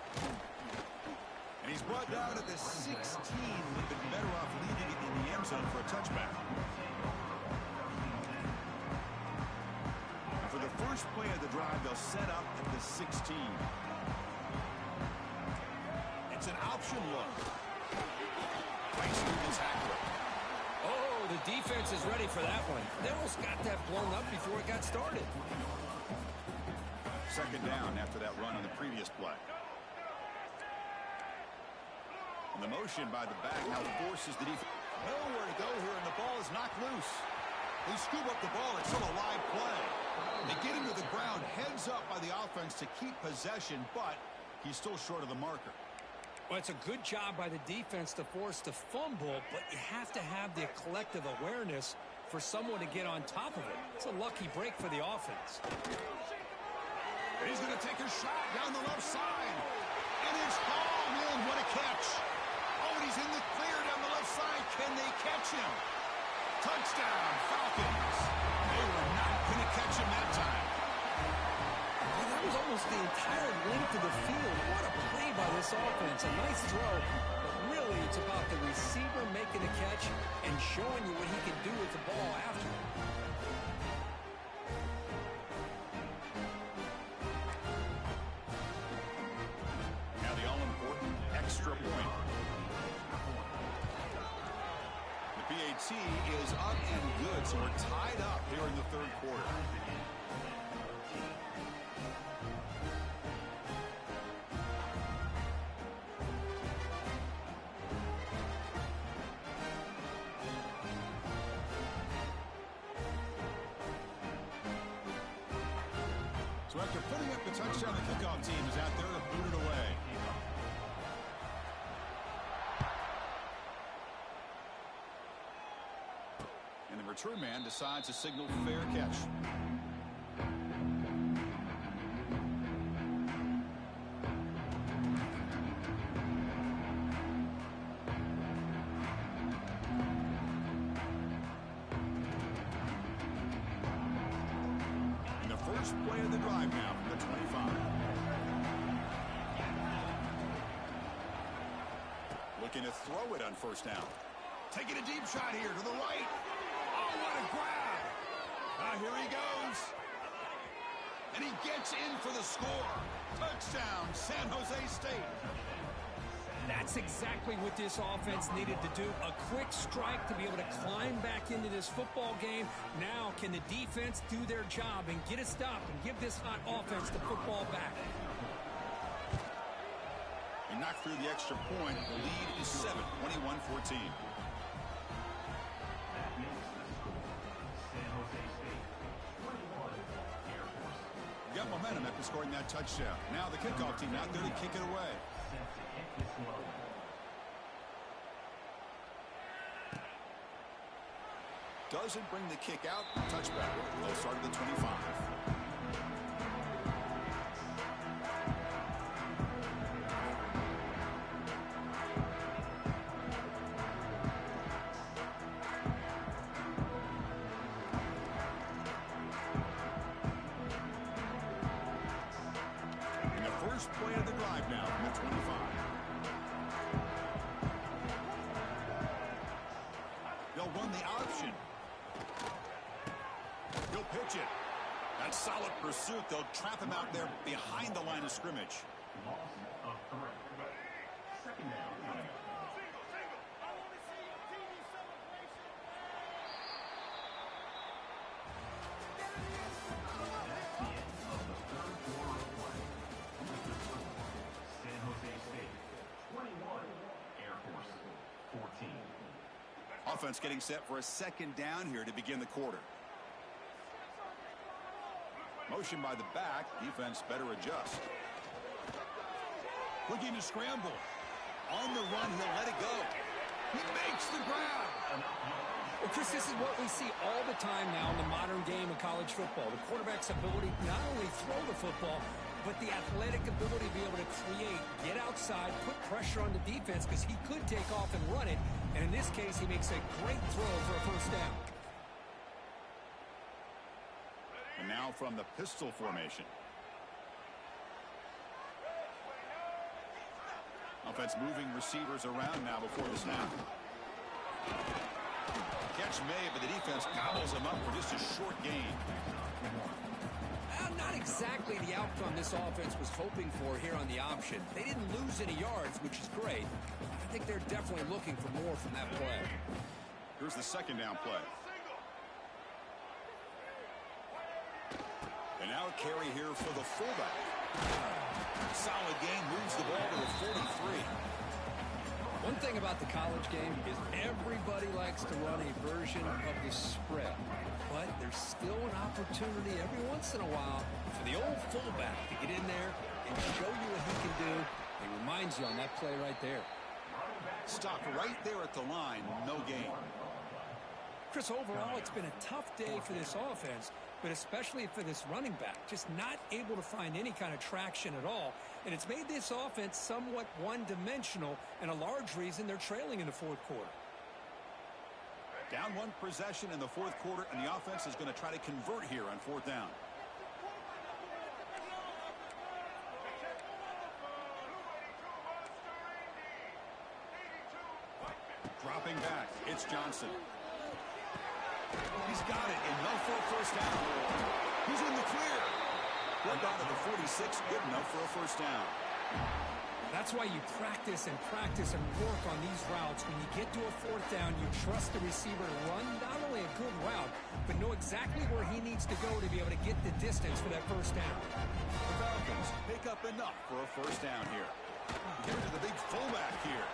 And he's brought down at the 16. Would have been better off leaving it in the end zone for a touchback. And for the first play of the drive, they'll set up at the 16. It's an option look. Right through the tackler. Oh, the defense is ready for that one. They almost got that blown up before it got started. Second down after that run on the previous play. And the motion by the back now forces the defense. Nowhere to go here, and the ball is knocked loose. They scoop up the ball. It's still a live play. They get him to the ground, heads up by the offense to keep possession, but he's still short of the marker. Well, it's a good job by the defense to force the fumble, but you have to have the collective awareness for someone to get on top of it. It's a lucky break for the offense. He's going to take a shot down the left side. And it's hauled in. What a catch. Oh, and he's in the clear down the left side. Can they catch him? Touchdown, Falcons. They were not going to catch him that time. Well, that was almost the entire length defense. A nice throw, but really it's about the receiver making the catch and showing you what he can do with the ball after. Now the all-important extra point. The PAT is up and good, so we're tied up here in the third quarter. So after putting up the touchdown, the kickoff team is out there to boot it away. And the return man decides to signal fair catch. First play of the drive now from the 25. Looking to throw it on first down. Taking a deep shot here to the right. Oh, what a grab. Here he goes. And he gets in for the score. Touchdown, San Jose State. That's exactly what this offense needed to do. A quick strike to be able to climb back into this football game. Now can the defense do their job and get a stop and give this hot offense the football back? He knocked through the extra point. The lead is 7, 21-14. We got momentum after scoring that touchdown. Now the kickoff team out there to kick it away. Doesn't bring the kick out. Touchback. They'll start at the 25. And the first play of the drive now from the 25. They'll run the option. He'll pitch it. That's solid pursuit. They'll trap him out there behind the line of scrimmage. Loss of 3. Second down. San Jose State 21, Air Force 14. Offense getting set for a second down here to begin the quarter. Motion by the back. Defense better adjust. Looking to scramble. On the run, he'll let it go. He makes the grab. Well, Chris, this is what we see all the time now in the modern game of college football. The quarterback's ability not only throw the football, but the athletic ability to be able to create, get outside, put pressure on the defense because he could take off and run it. And in this case, he makes a great throw for a first down. And now from the pistol formation. Offense moving receivers around now before the snap. Catch made, but the defense gobbles him up for just a short gain. Not exactly the outcome this offense was hoping for here on the option. They didn't lose any yards, which is great. I think they're definitely looking for more from that play. Here's the second down play. And now a carry here for the fullback. Solid gain, moves the ball to the 43. One thing about the college game is everybody likes to run a version of the spread. But there's still an opportunity every once in a while for the old fullback to get in there and show you what he can do. He reminds you on that play right there. Stopped right there at the line, no gain. Chris, overall, it's been a tough day for this offense, but especially for this running back. Just not able to find any kind of traction at all. And it's made this offense somewhat one-dimensional, and a large reason they're trailing in the fourth quarter. Down one possession in the fourth quarter, and the offense is going to try to convert here on fourth down. Dropping back, it's Johnson. He's got it, enough for a first down. He's in the clear. Right down to the 46, good enough for a first down. That's why you practice and practice and work on these routes. When you get to a fourth down, you trust the receiver to run not only a good route, but know exactly where he needs to go to be able to get the distance for that first down. The Falcons pick up enough for a first down here. Give it to the big fullback here.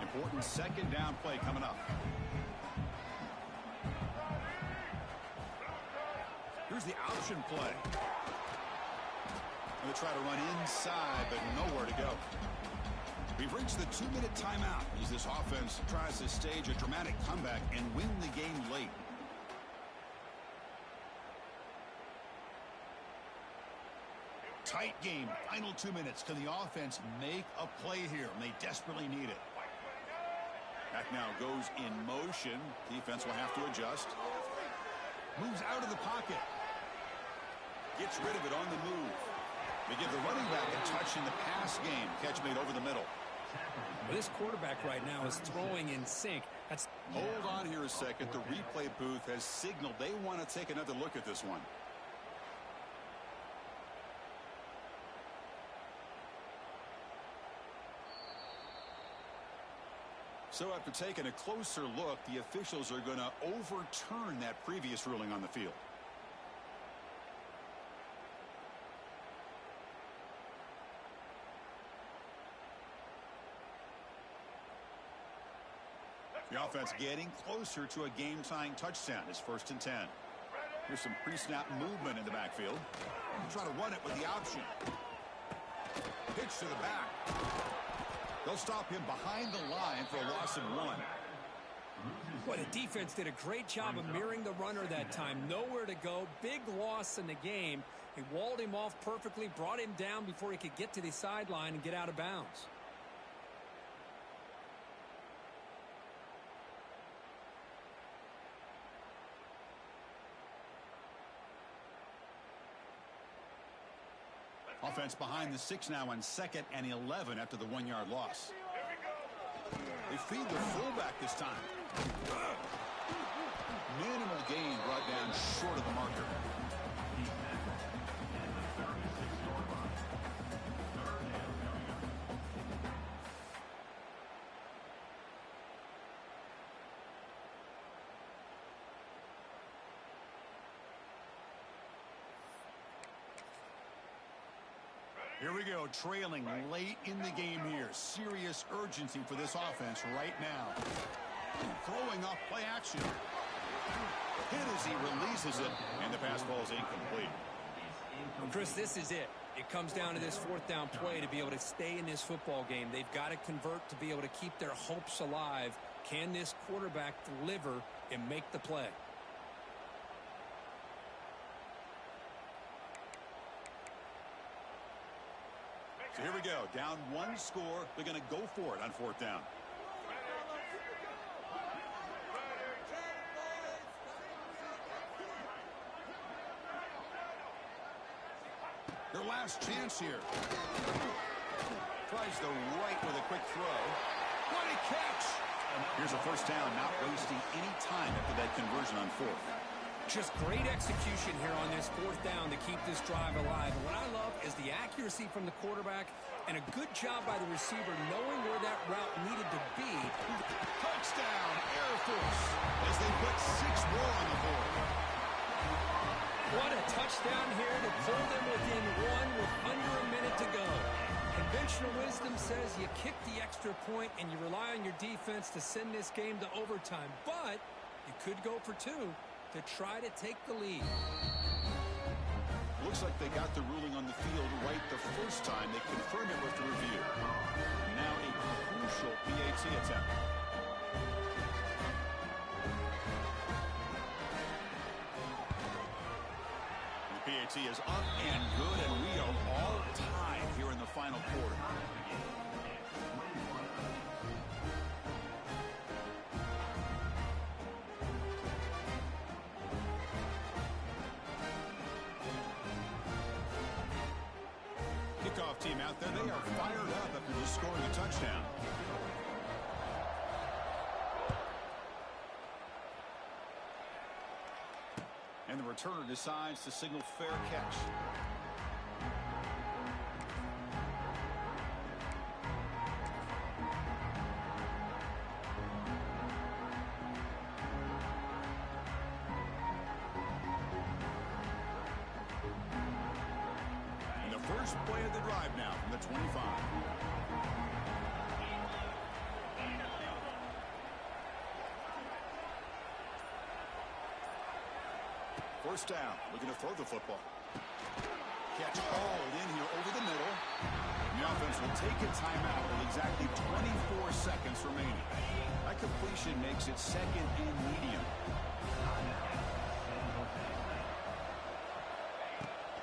Important second down play coming up. Here's the option play. Going to try to run inside, but nowhere to go. We've reached the 2-minute timeout as this offense tries to stage a dramatic comeback and win the game late. Tight game, final 2 minutes. Can the offense make a play here? And they desperately need it. Back now goes in motion. Defense will have to adjust. Moves out of the pocket. Gets rid of it on the move. They give the running back a touch in the pass game. Catch made over the middle. Well, this quarterback right now is throwing in sync. Hold on here a second. The replay booth has signaled they want to take another look at this one. So after taking a closer look, the officials are going to overturn that previous ruling on the field. The offense getting closer to a game-tying touchdown. It's 1st and 10. Here's some pre-snap movement in the backfield. Try to run it with the option. Pitch to the back. They'll stop him behind the line for a loss of 1. Well, the defense did a great job of mirroring the runner that time. Nowhere to go. Big loss in the game. They walled him off perfectly, brought him down before he could get to the sideline and get out of bounds. Offense behind the 6 now on 2nd and 11 after the 1-yard loss. They feed the fullback this time. Minimal gain brought down short of the marker. Here we go, trailing late in the game here. Serious urgency for this offense right now. Throwing off play action. Hit as he releases it, and the pass ball is incomplete. Well, Chris, this is it. It comes down to this 4th down play to be able to stay in this football game. They've got to convert to be able to keep their hopes alive. Can this quarterback deliver and make the play? So here we go. Down 1 score. They're going to go for it on 4th down. Their last chance here. Tries the right with a quick throw. What a catch! Here's a first down, not wasting any time after that conversion on 4th. Just great execution here on this 4th down to keep this drive alive. And what I love is the accuracy from the quarterback and a good job by the receiver knowing where that route needed to be. Touchdown, Air Force, as they put 6 more on the board. What a touchdown here to pull them within 1 with under a minute to go. Conventional wisdom says you kick the extra point and you rely on your defense to send this game to overtime. But you could go for 2 to try to take the lead. Looks like they got the ruling on the field right the first time. They confirm it with the review. Now a crucial PAT attempt. The PAT is up and good, and we are all tied here in the final quarter. kickoff team out there, they are fired up after just scoring a touchdown. And the returner decides to signal fair catch. And the first play of the drive now from the 25. First down, looking to throw the football. Catch hauled in here over the middle. The offense will take a timeout with exactly 24 seconds remaining. That completion makes it second and medium.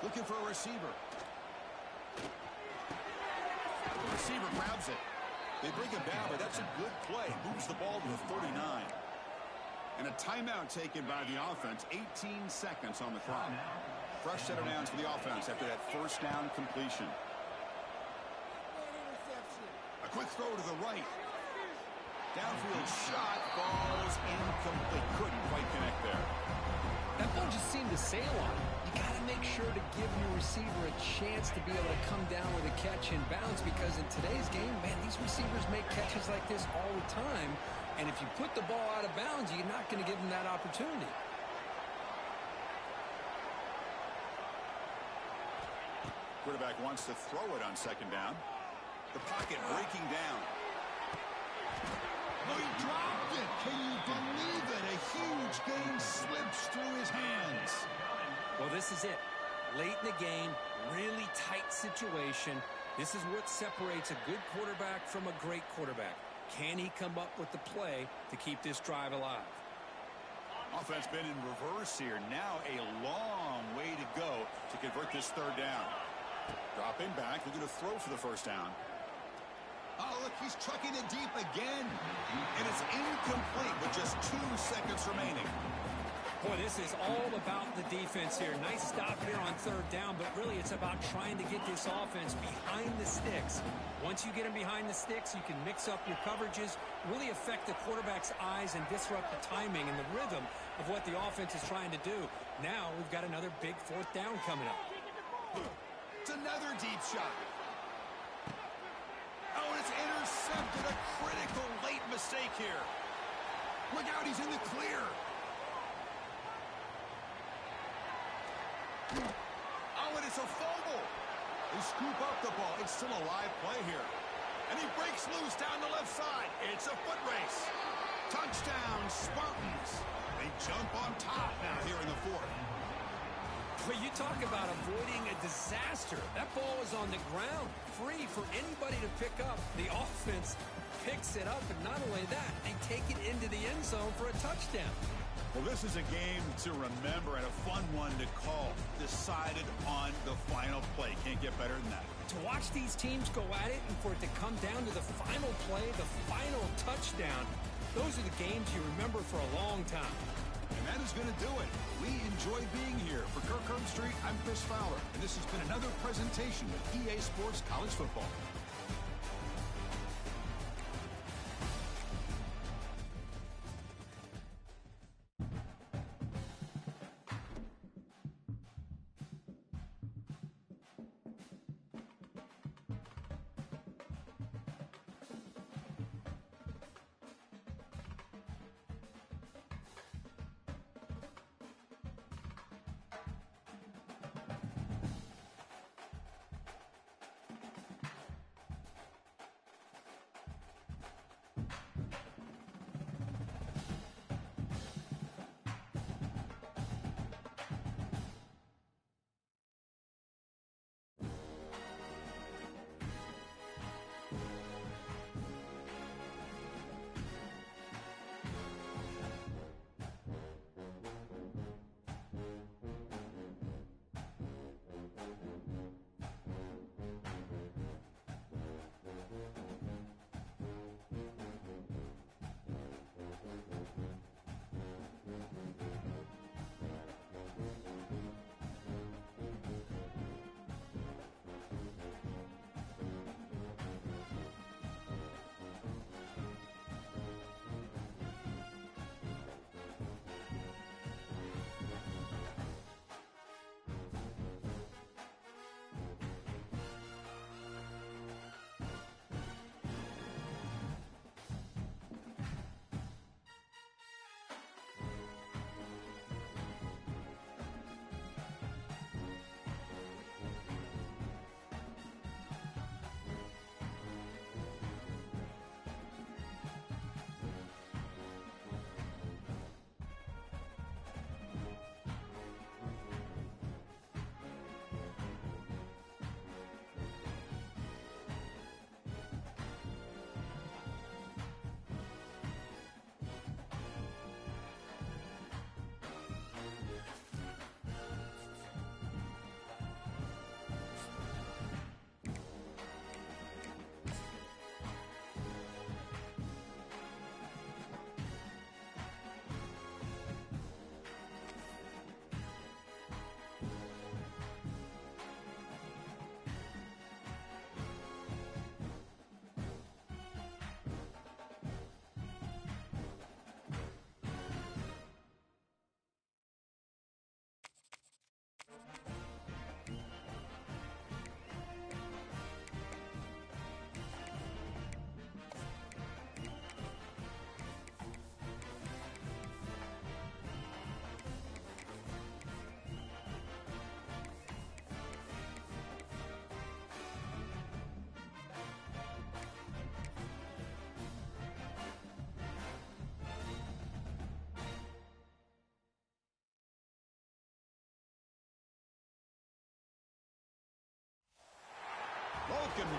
Looking for a receiver. The receiver grabs it. They bring it down, but that's a good play. Moves the ball to the 39. And a timeout taken by the offense. 18 seconds on the clock. Fresh set of downs for the offense after that first down completion. A quick throw to the right. Downfield shot falls incomplete. Couldn't quite connect there. That ball just seemed to sail on him. You got to make sure to give your receiver a chance to be able to come down with a catch and bounce, because in today's game, man, these receivers make catches like this all the time. And if you put the ball out of bounds, you're not going to give them that opportunity. Quarterback wants to throw it on second down. The pocket breaking down. Oh, he dropped it. Can you believe it? A huge gain slips through his hands. Well, this is it. Late in the game, really tight situation. This is what separates a good quarterback from a great quarterback. Can he come up with the play to keep this drive alive? Offense been in reverse here. Now a long way to go to convert this third down. Dropping back, looking to throw for the first down. Oh, look, he's trucking it deep again. And it's incomplete with just 2 seconds remaining. Boy, this is all about the defense here. Nice stop here on third down, but really it's about trying to get this offense behind the sticks. Once you get them behind the sticks, you can mix up your coverages, really affect the quarterback's eyes and disrupt the timing and the rhythm of what the offense is trying to do. Now we've got another big fourth down coming up. It's another deep shot. Oh, and it's intercepted. A critical late mistake here. Look out, he's in the clear. Oh, and it's a fumble. They scoop up the ball. It's still a live play here. And he breaks loose down the left side. It's a foot race. Touchdown, Spartans. They jump on top now here in the fourth. But you talk about avoiding a disaster. That ball is on the ground, free for anybody to pick up. The offense picks it up, and not only that, they take it into the end zone for a touchdown. Well, this is a game to remember and a fun one to call. Decided on the final play. Can't get better than that. To watch these teams go at it and for it to come down to the final play, the final touchdown, those are the games you remember for a long time. And that is going to do it. We enjoy being here. For Kirk Herbstreit, I'm Chris Fowler, and this has been another presentation with EA Sports College Football.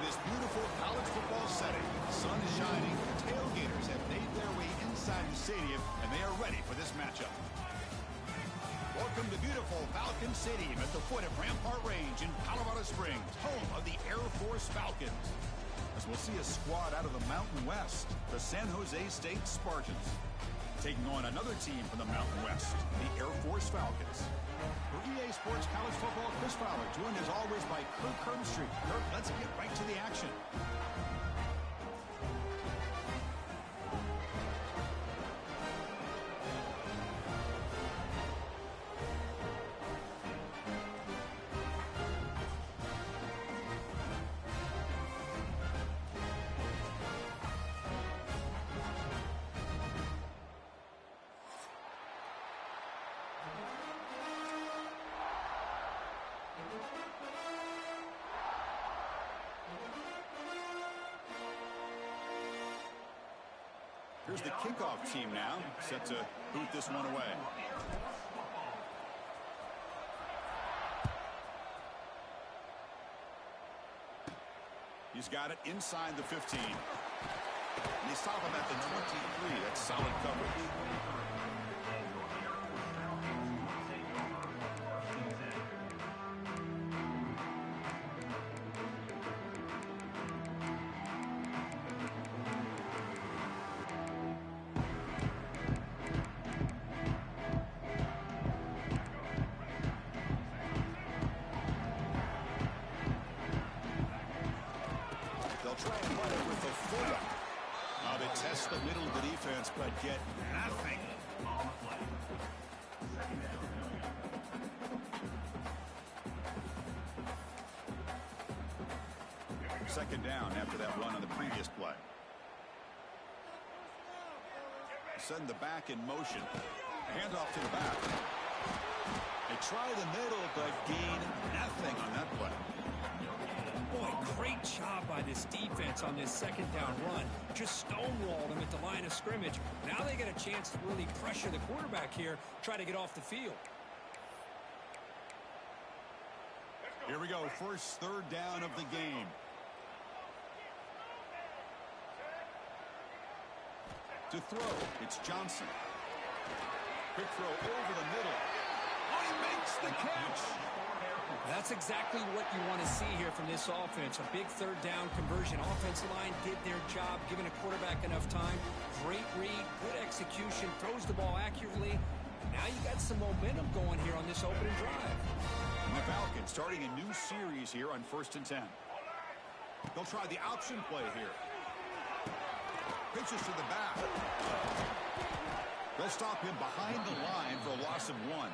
this beautiful college football setting. The sun is shining. Tailgaters have made their way inside the stadium, and they are ready for this matchup. Welcome to beautiful Falcon Stadium at the foot of Rampart Range in Colorado Springs, home of the Air Force Falcons. As we'll see a squad out of the Mountain West, the San Jose State Spartans, taking on another team from the Mountain West, the Air Force Falcons. For EA Sports College Football, Chris Fowler, joined as always by Kirk Herbstreit. Kirk, let's get right to the action. Here's the kickoff team now, set to boot this one away. He's got it inside the 15. And they stop him at the 23. That's solid coverage. Test the middle of the defense, but get nothing. Second down after that run on the previous play. Send the back in motion. Handoff to the back. They try the middle, but gain nothing on that play. Boy, great job by this defense on this second down run. Just stonewalled him at the line of scrimmage. Now they get a chance to really pressure the quarterback here, try to get off the field. Here we go, first third down of the game. To throw, it's Johnson. Quick throw over the middle. Oh, he makes the catch. That's exactly what you want to see here from this offense. A big third down conversion. Offensive line did their job, giving a quarterback enough time. Great read, good execution, throws the ball accurately. Now you got some momentum going here on this opening drive. And the Falcons starting a new series here on 1st and 10. They'll try the option play here. Pitches to the back. They'll stop him behind the line for a loss of 1.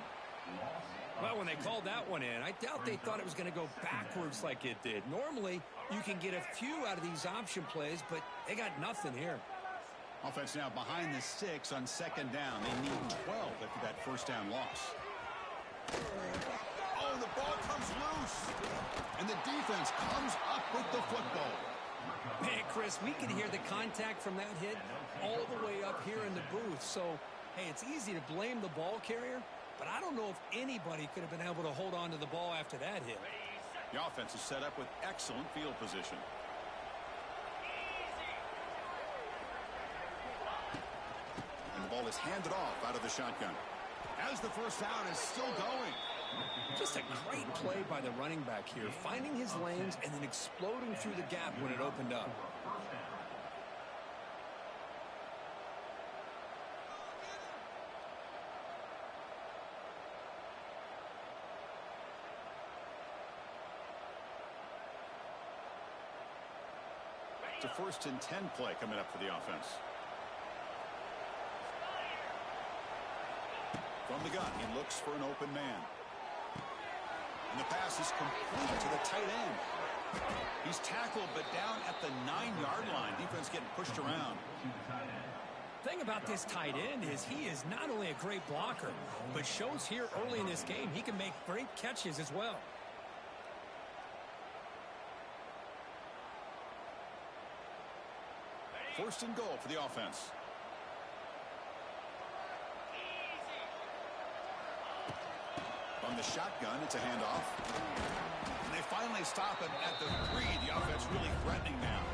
Well, when they called that one in, I doubt they thought it was going to go backwards like it did. Normally, you can get a few out of these option plays, but they got nothing here. Offense now behind the 6 on second down. They need 12 after that first down loss. Oh, the ball comes loose. And the defense comes up with the football. Man, Chris, we can hear the contact from that hit all the way up here in the booth. So, hey, it's easy to blame the ball carrier, but I don't know if anybody could have been able to hold on to the ball after that hit. The offense is set up with excellent field position. And the ball is handed off out of the shotgun. As the first down is still going. Just a great play by the running back here, finding his lanes and then exploding through the gap when it opened up. It's a 1st and 10 play coming up for the offense. From the gun, he looks for an open man. And the pass is complete to the tight end. He's tackled, but down at the 9-yard line. Defense getting pushed around. Thing about this tight end is he is not only a great blocker, but shows here early in this game he can make great catches as well. First and goal for the offense. From the shotgun, it's a handoff. And they finally stop him at the 3. The offense really threatening now.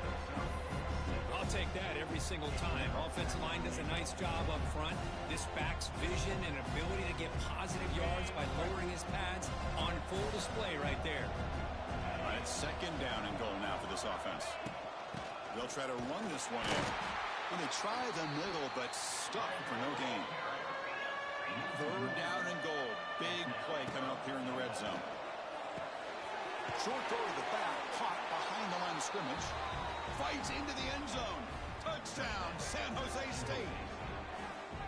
I'll take that every single time. Offensive line does a nice job up front. This back's vision and ability to get positive yards by lowering his pads on full display right there. All right, second down and goal now for this offense. They'll try to run this one in. And they try the middle, but stuck for no gain. Third down and goal. Big play coming up here in the red zone. Short throw to the back, caught behind the line of scrimmage. Fights into the end zone. Touchdown, San Jose State.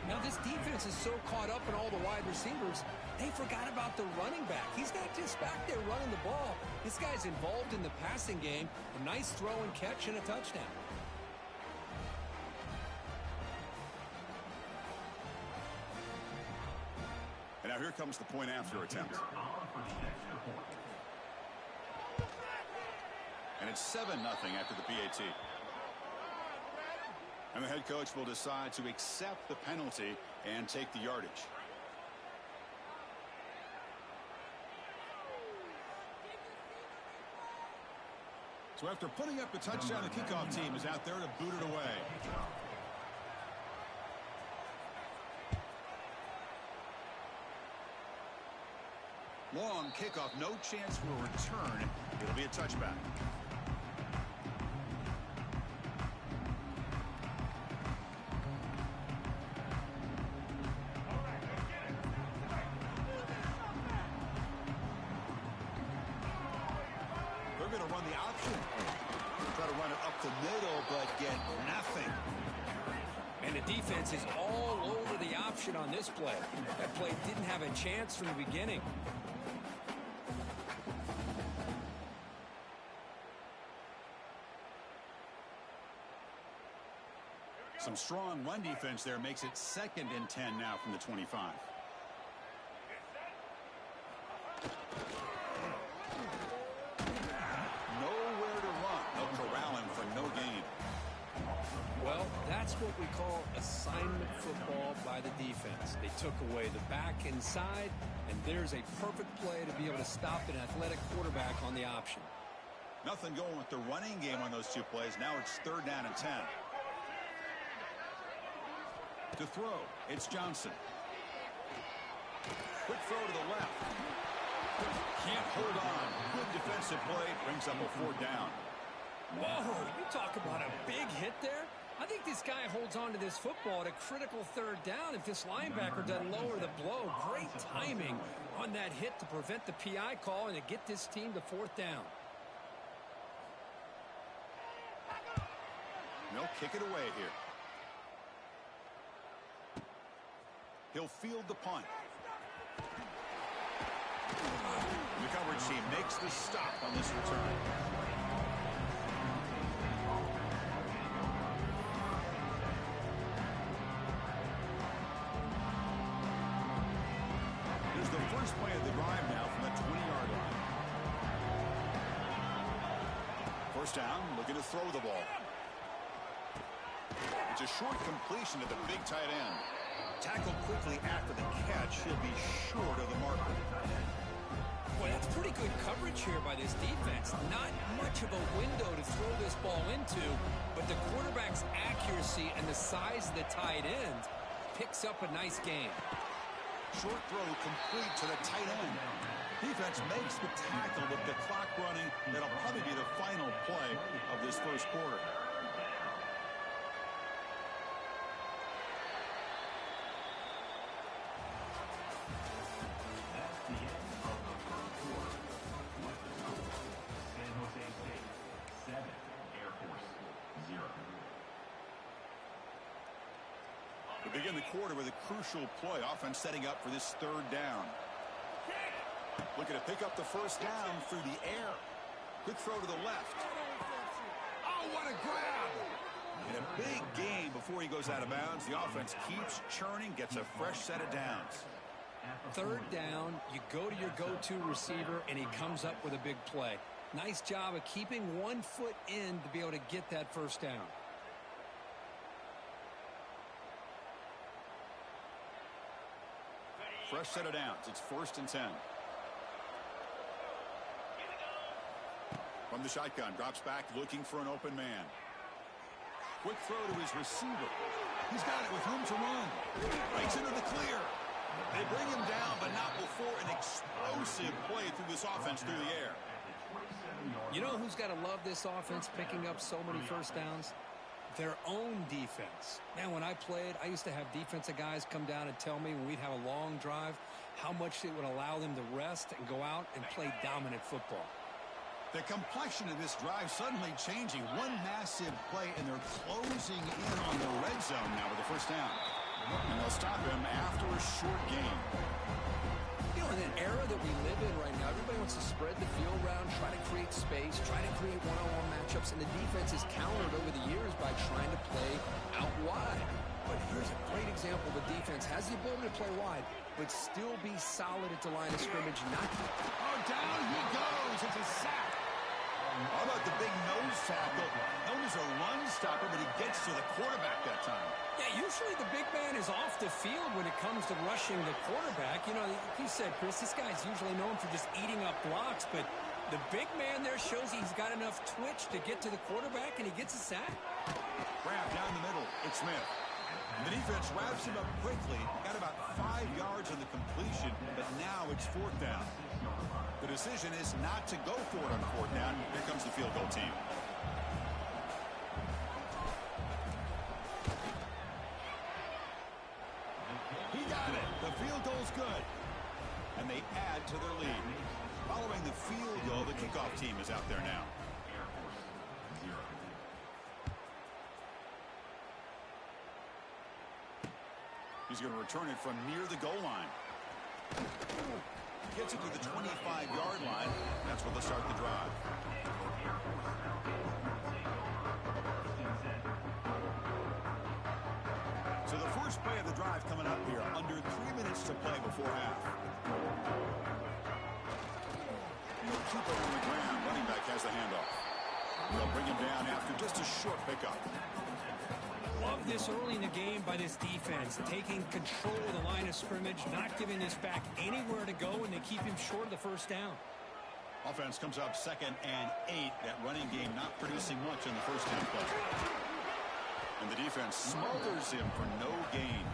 Now this defense is so caught up in all the wide receivers, they forgot about the running back. He's not just back there running the ball. This guy's involved in the passing game. A nice throw and catch and a touchdown. And now here comes the point after attempt. And it's 7-0 after the PAT. And the head coach will decide to accept the penalty and take the yardage. So after putting up the touchdown, the kickoff team is out there to boot it away. Long kickoff, no chance for a return. It'll be a touchback. They're going to run the option. Try to run it up the middle, but get nothing. And the defense is all over the option on this play. That play didn't have a chance from the beginning. Some strong run defense there makes it 2nd and 10 now from the 25. Nowhere to run. They'll corral him for no gain. Well, that's what we call assignment football by the defense. They took away the back inside, and there's a perfect play to be able to stop an athletic quarterback on the option. Nothing going with the running game on those two plays. Now it's 3rd down and 10. To throw, it's Johnson. Quick throw to the left. Can't hold on. Good defensive play. Brings up a 4th down. Whoa, you talk about a big hit there. I think this guy holds on to this football at a critical 3rd down if this linebacker doesn't lower the blow. Great timing on that hit to prevent the PI call and to get this team to 4th down. And they'll kick it away here. He'll field the punt. The coverage team makes the stop on this return. Here's the first play of the drive now from the 20-yard line. First down, looking to throw the ball. It's a short completion to the big tight end. Tackled quickly after the catch. He'll be short of the marker. Boy, that's pretty good coverage here by this defense. Not much of a window to throw this ball into, but the quarterback's accuracy and the size of the tight end picks up a nice gain. Short throw complete to the tight end. Defense makes the tackle with the clock running. That'll probably be the final play of this first quarter. We begin the quarter with a crucial play. Offense setting up for this 3rd down. Looking to pick up the first down through the air. Quick throw to the left. Oh, what a grab! And a big gain before he goes out of bounds. The offense keeps churning, gets a fresh set of downs. 3rd down, you go to your go-to receiver, and he comes up with a big play. Nice job of keeping one foot in to be able to get that first down. fresh set of downs. It's 1st and 10. From the shotgun, drops back looking for an open man. Quick throw to his receiver. He's got it with room to run. Breaks into the clear. They bring him down, but not before an explosive play through this offense through the air. You know who's got to love this offense picking up so many first downs? Their own defense. Man, when I played, I used to have defensive guys come down and tell me when we'd have a long drive how much it would allow them to rest and go out and play dominant football. The complexion of this drive suddenly changing. One massive play, and they're closing in on the red zone now with the first down. And they'll stop him after a short game. You know, in an era that we live in right now, everybody wants to spread the field around, try to create space, try to create one-on-one matchups, and the defense is countered over the years by trying to play out wide. But here's a great example. The defense has the ability to play wide, but still be solid at the line of scrimmage. Oh, down he goes. It's a sack. How about the big nose tackle? Known as a run stopper, but he gets to the quarterback that time. Yeah, usually the big man is off the field when it comes to rushing the quarterback. You know, you said, Chris, this guy's usually known for just eating up blocks, but the big man there shows he's got enough twitch to get to the quarterback, and he gets a sack. Grab down the middle. It's Smith. And the defense wraps him up quickly. Got about 5 yards on the completion, but now it's 4th down. The decision is not to go for it on 4th down. Here comes the field goal team. He got it. The field goal's good. And they add to their lead. Following the field goal, the kickoff team is out there now. He's going to return it from near the goal line. Gets it to the 25-yard line. That's where they'll start the drive. So the first play of the drive coming up here. Under 3 minutes to play before half. They'll keep it on the ground. Running back has the handoff. They'll bring him down after just a short pickup. Love this early in the game by this defense, taking control of the line of scrimmage, not giving this back anywhere to go, and they keep him short of the first down. Offense comes up 2nd and 8. That running game not producing much on the first down play. And the defense smothers him for no gain.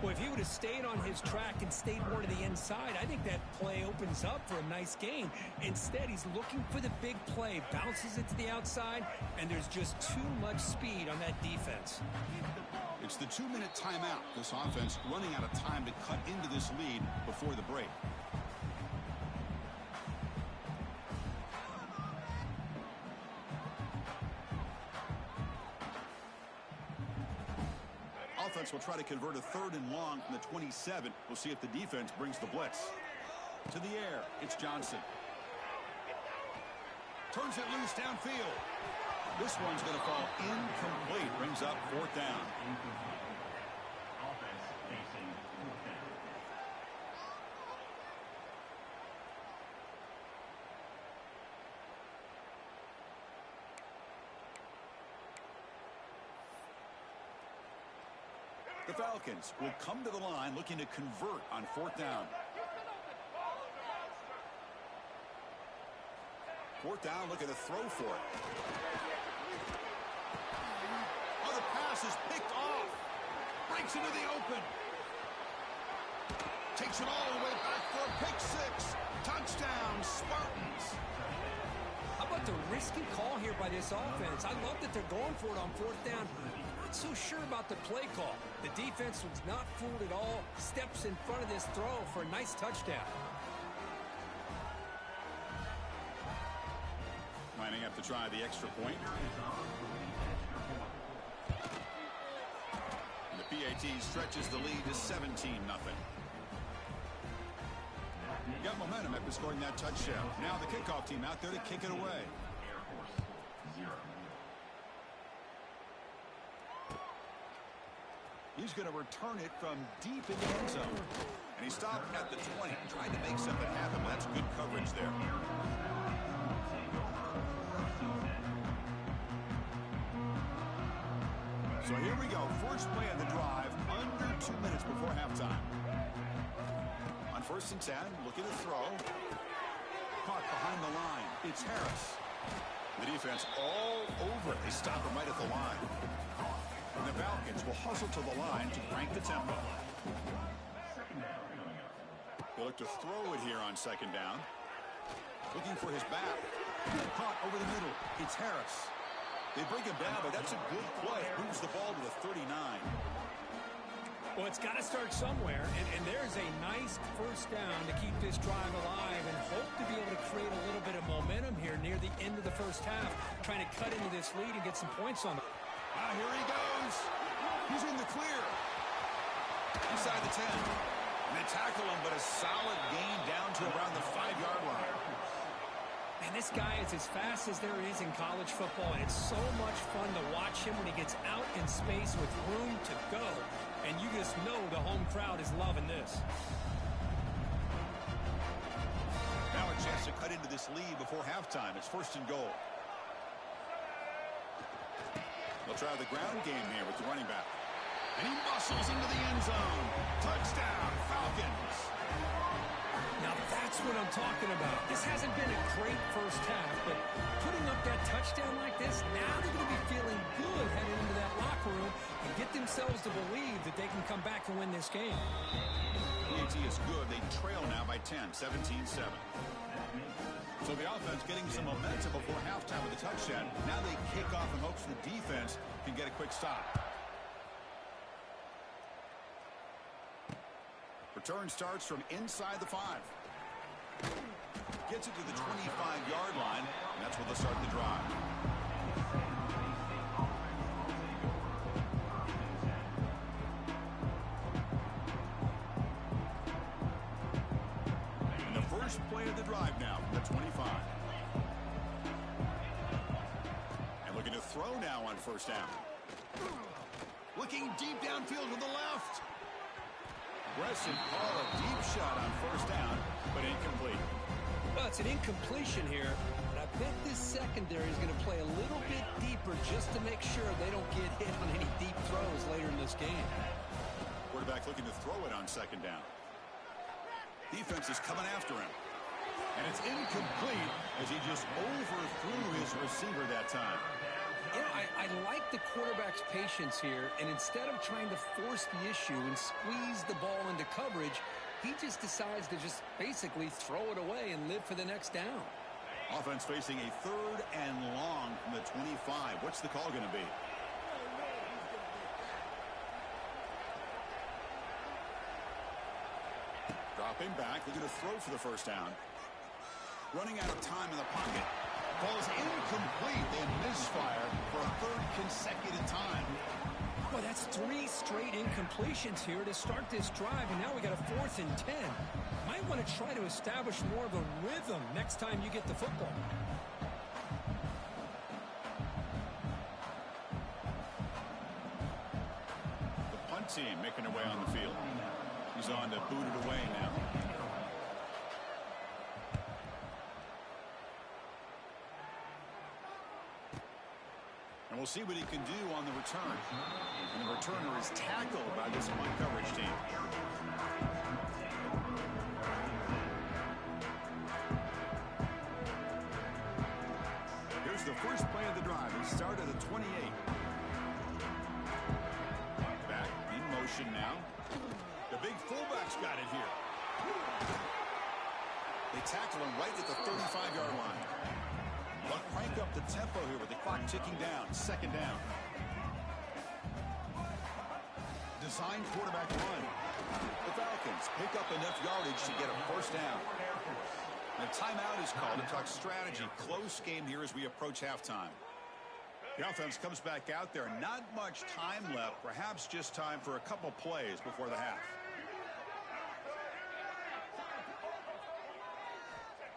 Well, if he would have stayed on his track and stayed more to the inside, I think that play opens up for a nice gain. Instead, he's looking for the big play, bounces it to the outside, and there's just too much speed on that defense. It's the 2-minute timeout. This offense running out of time to cut into this lead before the break. Offense will try to convert a 3rd and long from the 27. We'll see if the defense brings the blitz. To the air, it's Johnson. Turns it loose downfield. This one's going to fall incomplete. Brings up 4th down. Offense facing 4th down. The Falcons will come to the line looking to convert on 4th down. 4th down, looking to throw for it. Oh, the pass is picked off. Breaks into the open. Takes it all the way back for a pick 6. Touchdown, Spartans. How about the risky call here by this offense? I love that they're going for it on 4th down. Not so sure about the play call. The defense was not fooled at all. Steps in front of this throw for a nice touchdown. Lining up to try the extra point. And the PAT stretches the lead to 17-0. Got momentum after scoring that touchdown. Now the kickoff team out there to kick it away. Air Force 0. He's going to return it from deep in the end zone. And he stopped at the 20, trying to make something happen. That's good coverage there. So here we go. First play of the drive, under 2 minutes before halftime. first and 10, looking to throw. Caught behind the line. It's Harris. The defense all over it. They stop him right at the line. And the Falcons will hustle to the line to crank the tempo. They look to throw it here on second down. Looking for his back. Caught over the middle. It's Harris. They bring him down, but that's a good play. Moves the ball to the 39. Well, it's got to start somewhere, and there's a nice first down to keep this drive alive and hope to be able to create a little bit of momentum here near the end of the first half, trying to cut into this lead and get some points on it. Here he goes. He's in the clear. Inside the 10. And they tackle him, but a solid gain down to around the 5-yard line. And this guy is as fast as there is in college football, and it's so much fun to watch him when he gets out in space with room to go. And you just know the home crowd is loving this. Now a chance to cut into this lead before halftime. It's first and goal. They'll try the ground game here with the running back. And he muscles into the end zone. Touchdown, Falcons. Now that's what I'm talking about. This hasn't been a great first half, but putting up that touchdown like this, now they're going to be feeling good heading into that locker room and get themselves to believe that they can come back and win this game. PAT is good. They trail now by 10, 17-7. So the offense getting some momentum before halftime with a touchdown. Now they kick off in hopes the defense can get a quick stop. Return starts from inside the 5. Gets it to the 25-yard line, and that's where they'll start the drive. And the first play of the drive now from the 25. And looking to throw now on first down. Looking deep downfield to the left. Aggressive call, a deep shot on first down, but incomplete. Well, it's an incompletion here, but I bet this secondary is going to play a little bit deeper just to make sure they don't get hit on any deep throws later in this game. Quarterback looking to throw it on second down. Defense is coming after him. And it's incomplete as he just overthrew his receiver that time. You know, I like the quarterback's patience here, and instead of trying to force the issue and squeeze the ball into coverage, he just decides to just basically throw it away and live for the next down. Offense facing a 3rd and long from the 25. What's the call going to be? Dropping back, looking to throw for the first down. Running out of time in the pocket. Ball's incomplete. They misfire for a 3rd consecutive time. Well, that's 3 straight incompletions here to start this drive, and now we got a 4th and 10. Might want to try to establish more of a rhythm next time you get the football. The punt team making their way on the field. He's on to boot it away now. And we'll see what he can do on the return. And the returner is tackled by this punt coverage team. Here's the first play of the drive. He started at the 28. Back in motion now. The big fullback's got it here. They tackle him right at the 35-yard line. They'll crank up the tempo here with the clock ticking down. Second down. Designed quarterback run. The Falcons pick up enough yardage to get a first down. And a timeout is called to talk strategy. Close game here as we approach halftime. The offense comes back out there. Not much time left. Perhaps just time for a couple plays before the half.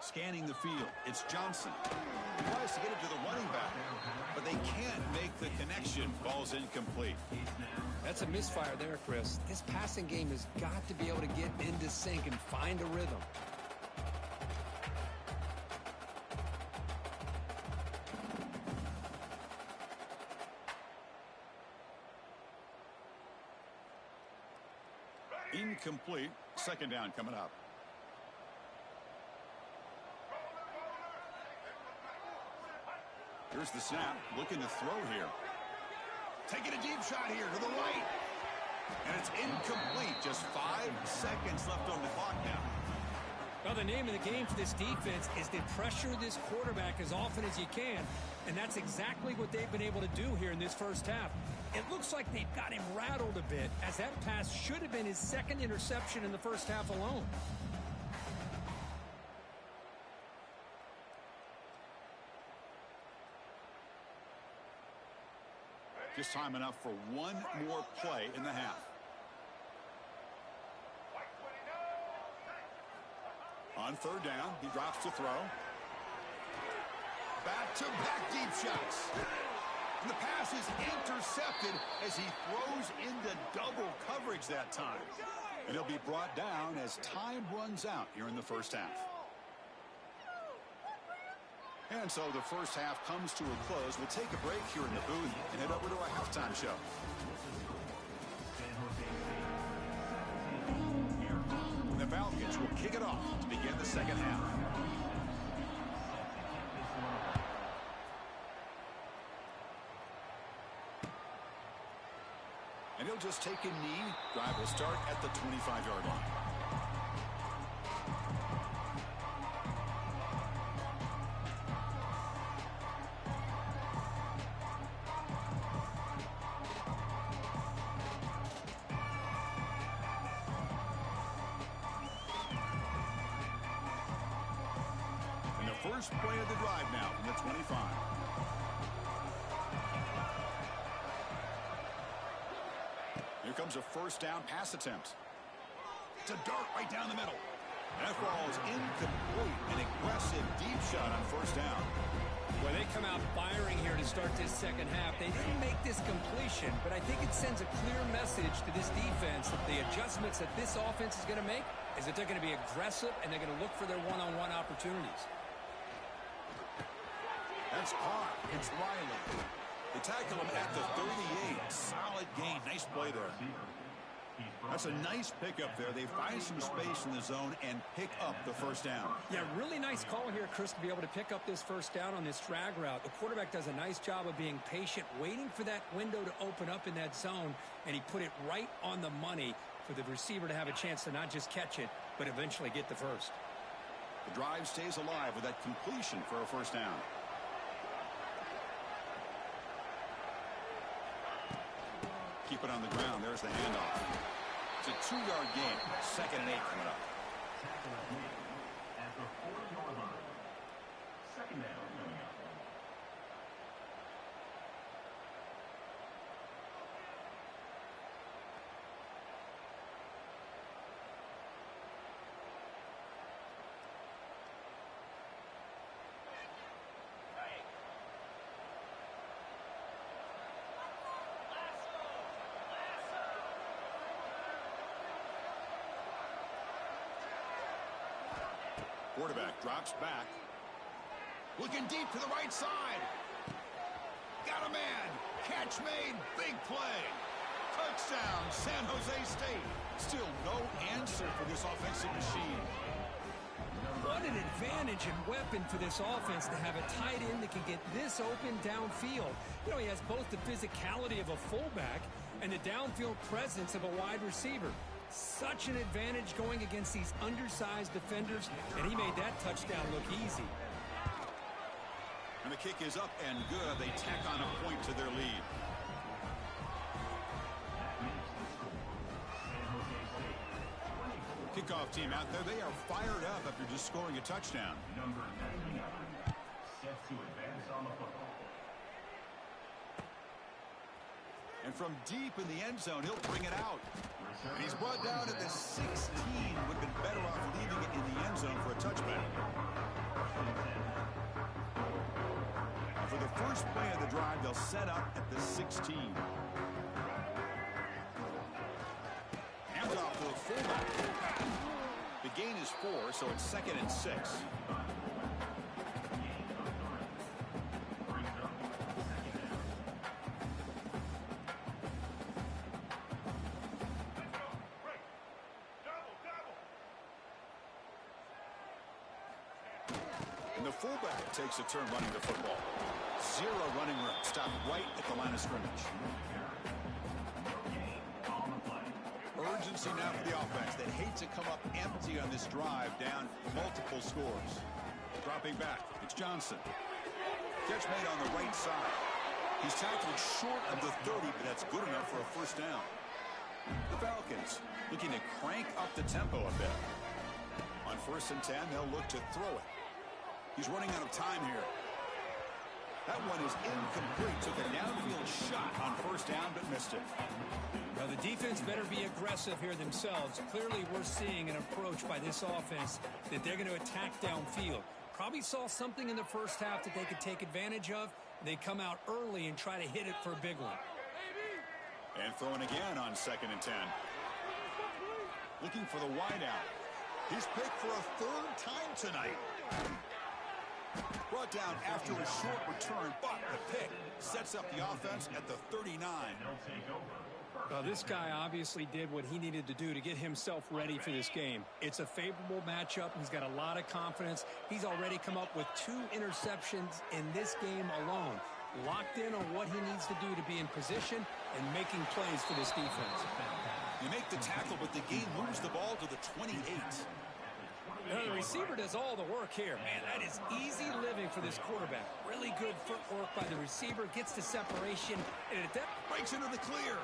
Scanning the field, it's Johnson. He tries to get it to the running back, but they can't make the connection. Ball's incomplete. That's a misfire there, Chris. This passing game has got to be able to get into sync and find a rhythm. Incomplete. Second down coming up. Here's the snap, looking to throw here. Taking a deep shot here to the right. And it's incomplete. Just 5 seconds left on the clock now. Well, the name of the game for this defense is to pressure this quarterback as often as you can, and that's exactly what they've been able to do here in this first half. It looks like they've got him rattled a bit, as that pass should have been his second interception in the first half alone. Just time enough for one more play in the half. On third down, he drops to throw. Back-to-back deep shots. And the pass is intercepted as he throws into double coverage that time. And he'll be brought down as time runs out here in the first half. And so the first half comes to a close. We'll take a break here in the booth and head over to our halftime show. The Falcons will kick it off to begin the second half. And he'll just take a knee. Drive will start at the 25-yard line. First play of the drive now from the 25. Here comes a first down pass attempt. It's a dart right down the middle. That ball is incomplete. An aggressive deep shot on first down. Well, they come out firing here to start this second half. They didn't make this completion, but I think it sends a clear message to this defense that the adjustments that this offense is going to make is that they're going to be aggressive and they're going to look for their one-on-one opportunities. That's caught. It's Riley. They tackle him at the 38. Solid gain. Nice play there. That's a nice pickup there. They find some space in the zone and pick up the first down. Yeah, really nice call here, Chris, to be able to pick up this first down on this drag route. The quarterback does a nice job of being patient, waiting for that window to open up in that zone, and he put it right on the money for the receiver to have a chance to not just catch it, but eventually get the first. The drive stays alive with that completion for a first down. Keep it on the ground. There's the handoff. It's a 2-yard gain. 2nd and 8 coming up. At the 4-yard line. Second down coming up. Quarterback drops back. Looking deep to the right side. Got a man. Catch made. Big play. Touchdown, San Jose State. Still no answer for this offensive machine. What an advantage and weapon for this offense to have a tight end that can get this open downfield. You know, he has both the physicality of a fullback and the downfield presence of a wide receiver. Such an advantage going against these undersized defenders, and he made that touchdown look easy. And the kick is up and good. They tack on a point to their lead. Kickoff team out there, they are fired up after just scoring a touchdown. Number 99 set to advance on the football. And from deep in the end zone, he'll bring it out. And he's brought down at the 16. Would have been better off leaving it in the end zone for a touchback. And for the first play of the drive, they'll set up at the 16. Hands off to the fullback. The gain is 4, so it's 2nd and 6. And the fullback takes a turn running the football. Zero running room. Stopped right at the line of scrimmage. Urgency now for the offense that hates to come up empty on this drive, down multiple scores. Dropping back, it's Johnson. Catch made on the right side. He's tackled short of the 30, but that's good enough for a first down. The Falcons looking to crank up the tempo a bit. On 1st and 10, they'll look to throw it. He's running out of time here. That one is incomplete. Took a downfield shot on 1st down, but missed it. Now, the defense better be aggressive here themselves. Clearly, we're seeing an approach by this offense that they're going to attack downfield. Probably saw something in the first half that they could take advantage of. They come out early and try to hit it for a big one. And throwing again on 2nd and 10. Looking for the wideout. He's picked for a 3rd time tonight. Brought down after a short return, but the pick sets up the offense at the 39. Well, this guy obviously did what he needed to do to get himself ready for this game. It's a favorable matchup. He's got a lot of confidence. He's already come up with 2 interceptions in this game alone. Locked in on what he needs to do to be in position and making plays for this defense. You make the tackle, but the game moves the ball to the 28. The receiver does all the work here. Man, that is easy living for this quarterback. Really good footwork by the receiver. Gets to separation. And at that breaks into the clear.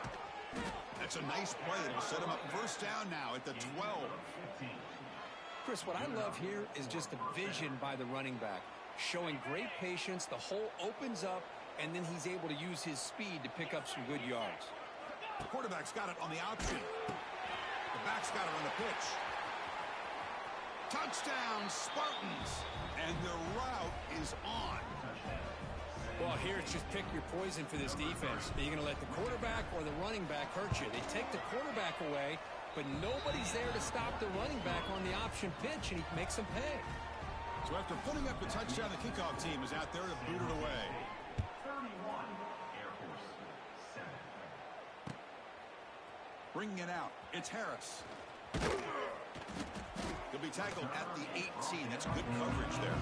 That's a nice play. It'll set him up 1st down now at the 12. Chris, what I love here is just the vision by the running back. Showing great patience. The hole opens up, and then he's able to use his speed to pick up some good yards. The quarterback's got it on the option. The back's got it on the pitch. Touchdown, Spartans. And the route is on. Well, here it's just pick your poison for this defense. Are you going to let the quarterback or the running back hurt you? They take the quarterback away, but nobody's there to stop the running back on the option pitch, and he makes them pay. So after putting up the touchdown, the kickoff team is out there to boot it away. 31, Air Force 7. Bringing it out, it's Harris. He'll be tackled at the 18. That's good coverage there.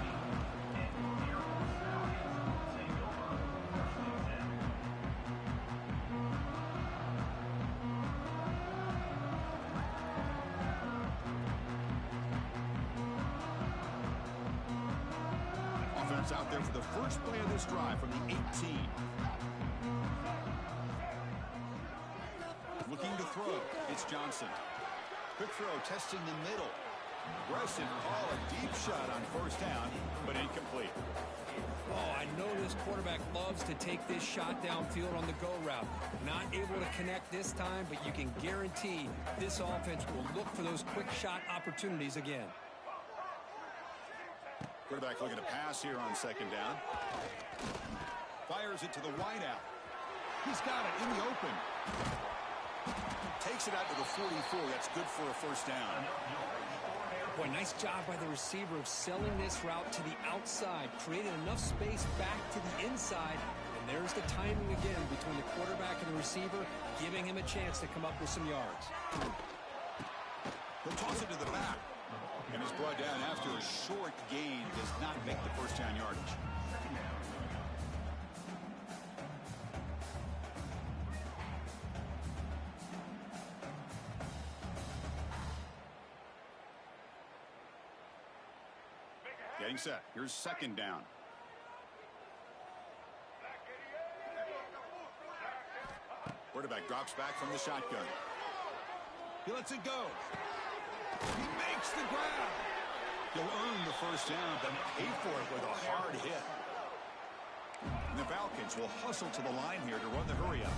Offense out there for the first play of this drive from the 18. Looking to throw, it's Johnson. Quick throw, testing the middle. Aggressive call, a deep shot on 1st down, but incomplete. Oh, I know this quarterback loves to take this shot downfield on the go route. Not able to connect this time, but you can guarantee this offense will look for those quick shot opportunities again. Quarterback looking to pass here on 2nd down. Fires it to the wideout. He's got it in the open. Takes it out to the 44. That's good for a 1st down. Boy, nice job by the receiver of selling this route to the outside, creating enough space back to the inside, and there's the timing again between the quarterback and the receiver, giving him a chance to come up with some yards. He'll toss it to the back, and is brought down after a short gain. Does not make the 1st down yardage. Getting set. Here's 2nd down. Quarterback drops back from the shotgun. He lets it go. He makes the grab. He'll earn the 1st down, but pay for it with a hard hit. And the Falcons will hustle to the line here to run the hurry up.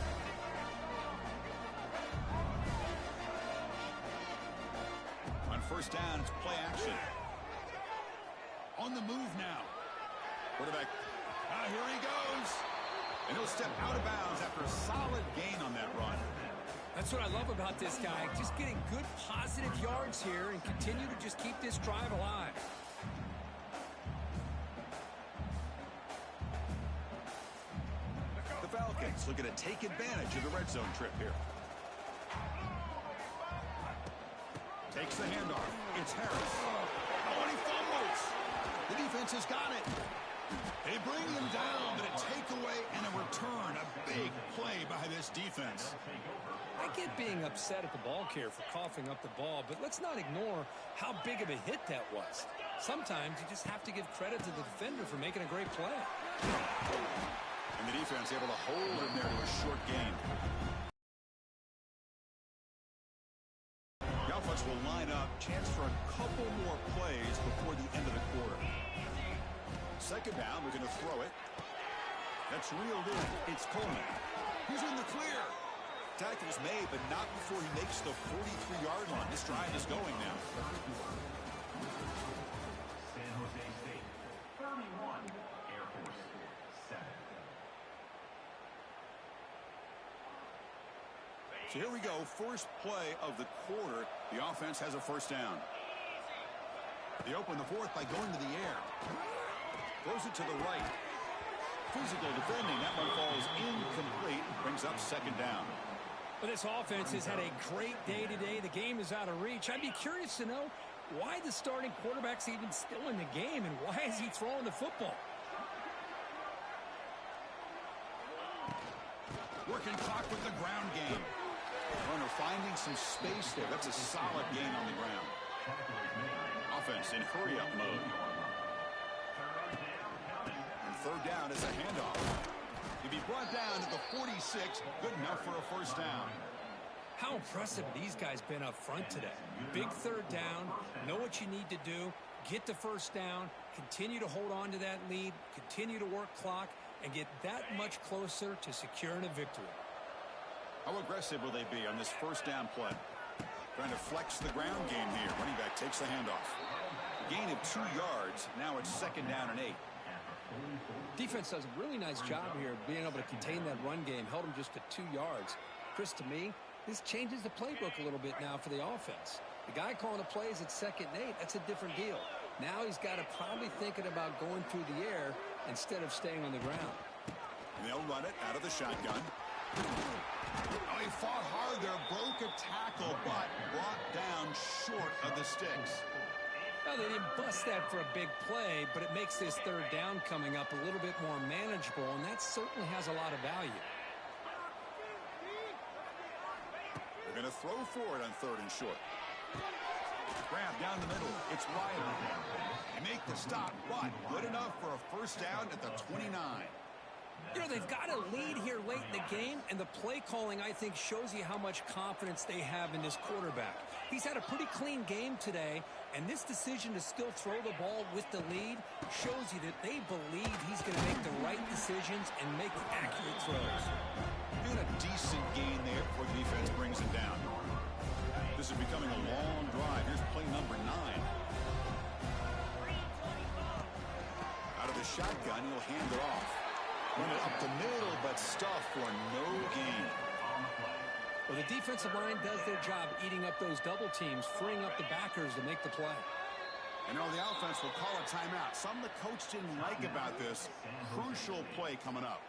On 1st down, it's play action. On the move now. Quarterback. Here he goes. And he'll step out of bounds after a solid gain on that run. That's what I love about this guy. Just getting good positive yards here and continue to just keep this drive alive. The Falcons looking to take advantage of the red zone trip here. Takes the handoff. It's Harris. Oh, and he fumbles. The defense has got it. They bring him down, but a takeaway and a return. A big play by this defense. I get being upset at the ball carrier for coughing up the ball, but let's not ignore how big of a hit that was. Sometimes you just have to give credit to the defender for making a great play. And the defense able to hold him there to a short gain. The offense will line up. Chance for a couple more plays before the end of the quarter. Second down, we're going to throw it. That's reeled in. It's Coleman. He's in the clear. Tackle's made, but not before he makes the 43-yard line. This drive is going now. San Jose State, 31. Air Force, 7. So here we go. First play of the quarter. The offense has a first down. They open the fourth by going to the air. Throws it to the right. Physical defending. That one falls incomplete. Brings up second down. Well, this offense has had a great day today. The game is out of reach. I'd be curious to know why the starting quarterback's even still in the game and why is he throwing the football? Working clock with the ground game. Runner finding some space there. That's a solid gain on the ground. Offense in hurry-up mode. And third down is a handoff. To be brought down to the 46, good enough for a first down. How impressive these guys been up front today. Big third down, know what you need to do, get the first down, continue to hold on to that lead, continue to work clock, and get that much closer to securing a victory. How aggressive will they be on this first down play? Trying to flex the ground game here. Running back takes the handoff. Gain of 2 yards. Now it's second down and 8. Defense does a really nice job here of being able to contain that run game. Held them just to 2 yards. Chris, to me, this changes the playbook a little bit now for the offense. The guy calling the plays at second and 8, that's a different deal. Now he's got to probably thinking about going through the air instead of staying on the ground. And they'll run it out of the shotgun. Oh, he fought hard there, broke a tackle, but brought down short of the sticks. Well, they didn't bust that for a big play, but it makes this third down coming up a little bit more manageable, and that certainly has a lot of value. They're going to throw for it on third and short. Grab down the middle. It's Riley. They make the stop, but good enough for a first down at the 29. You know, they've got a lead here late in the game, and the play calling, I think, shows you how much confidence they have in this quarterback. He's had a pretty clean game today, and this decision to still throw the ball with the lead shows you that they believe he's going to make the right decisions and make accurate throws. Doing a decent gain there before the defense brings him down. This is becoming a long drive. Here's play number 9. Out of the shotgun, he'll hand it off. Run it up the middle, but stuffed for no gain. Well, the defensive line does their job eating up those double teams, freeing up the backers to make the play. And now the offense will call a timeout. Something the coach didn't like about this. Crucial play coming up.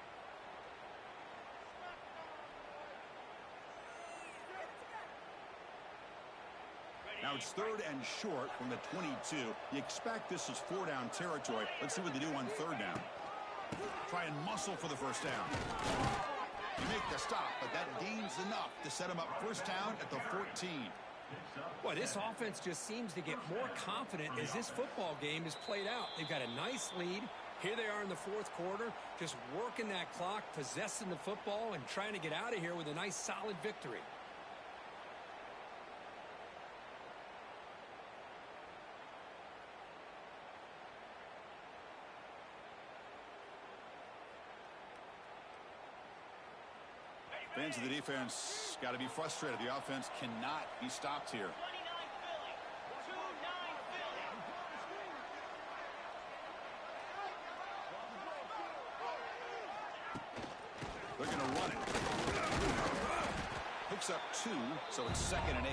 Now it's third and short from the 22. You expect this is 4-down territory. Let's see what they do on third down. Try and muscle for the first down. You make the stop, but that gains enough to set him up first down at the 14. Boy, this offense just seems to get more confident as this football game is played out. They've got a nice lead. Here they are in the fourth quarter, just working that clock, possessing the football, and trying to get out of here with a nice, solid victory. Fans of the defense got to be frustrated. The offense cannot be stopped here. They're going to run it. Picks up 2, so it's second and 8.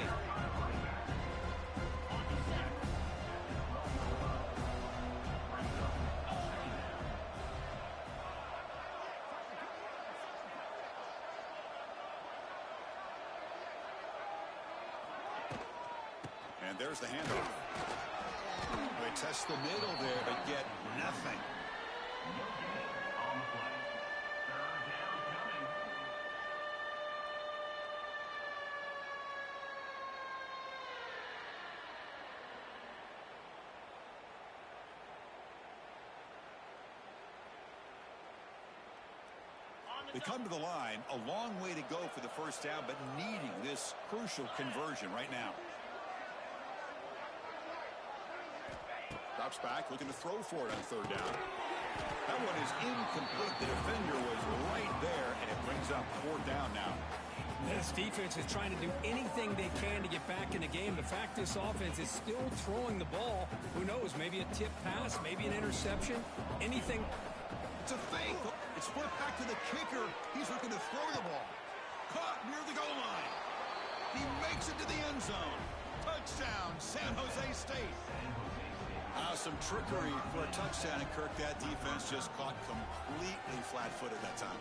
And there's the handoff. They test the middle there, but get nothing. No gain on the play. Third down coming. They come to the line, a long way to go for the first down, but needing this crucial conversion right now. Drops back, looking to throw for it on third down. That one is incomplete. The defender was right there, and it brings up fourth down now. This defense is trying to do anything they can to get back in the game. The fact this offense is still throwing the ball, who knows, maybe a tip pass, maybe an interception, anything. It's a fake. It's flipped back to the kicker. He's looking to throw the ball. Caught near the goal line. He makes it to the end zone. Touchdown, San Jose State. Some trickery for a touchdown, and Kirk, that defense just caught completely flat-footed that time.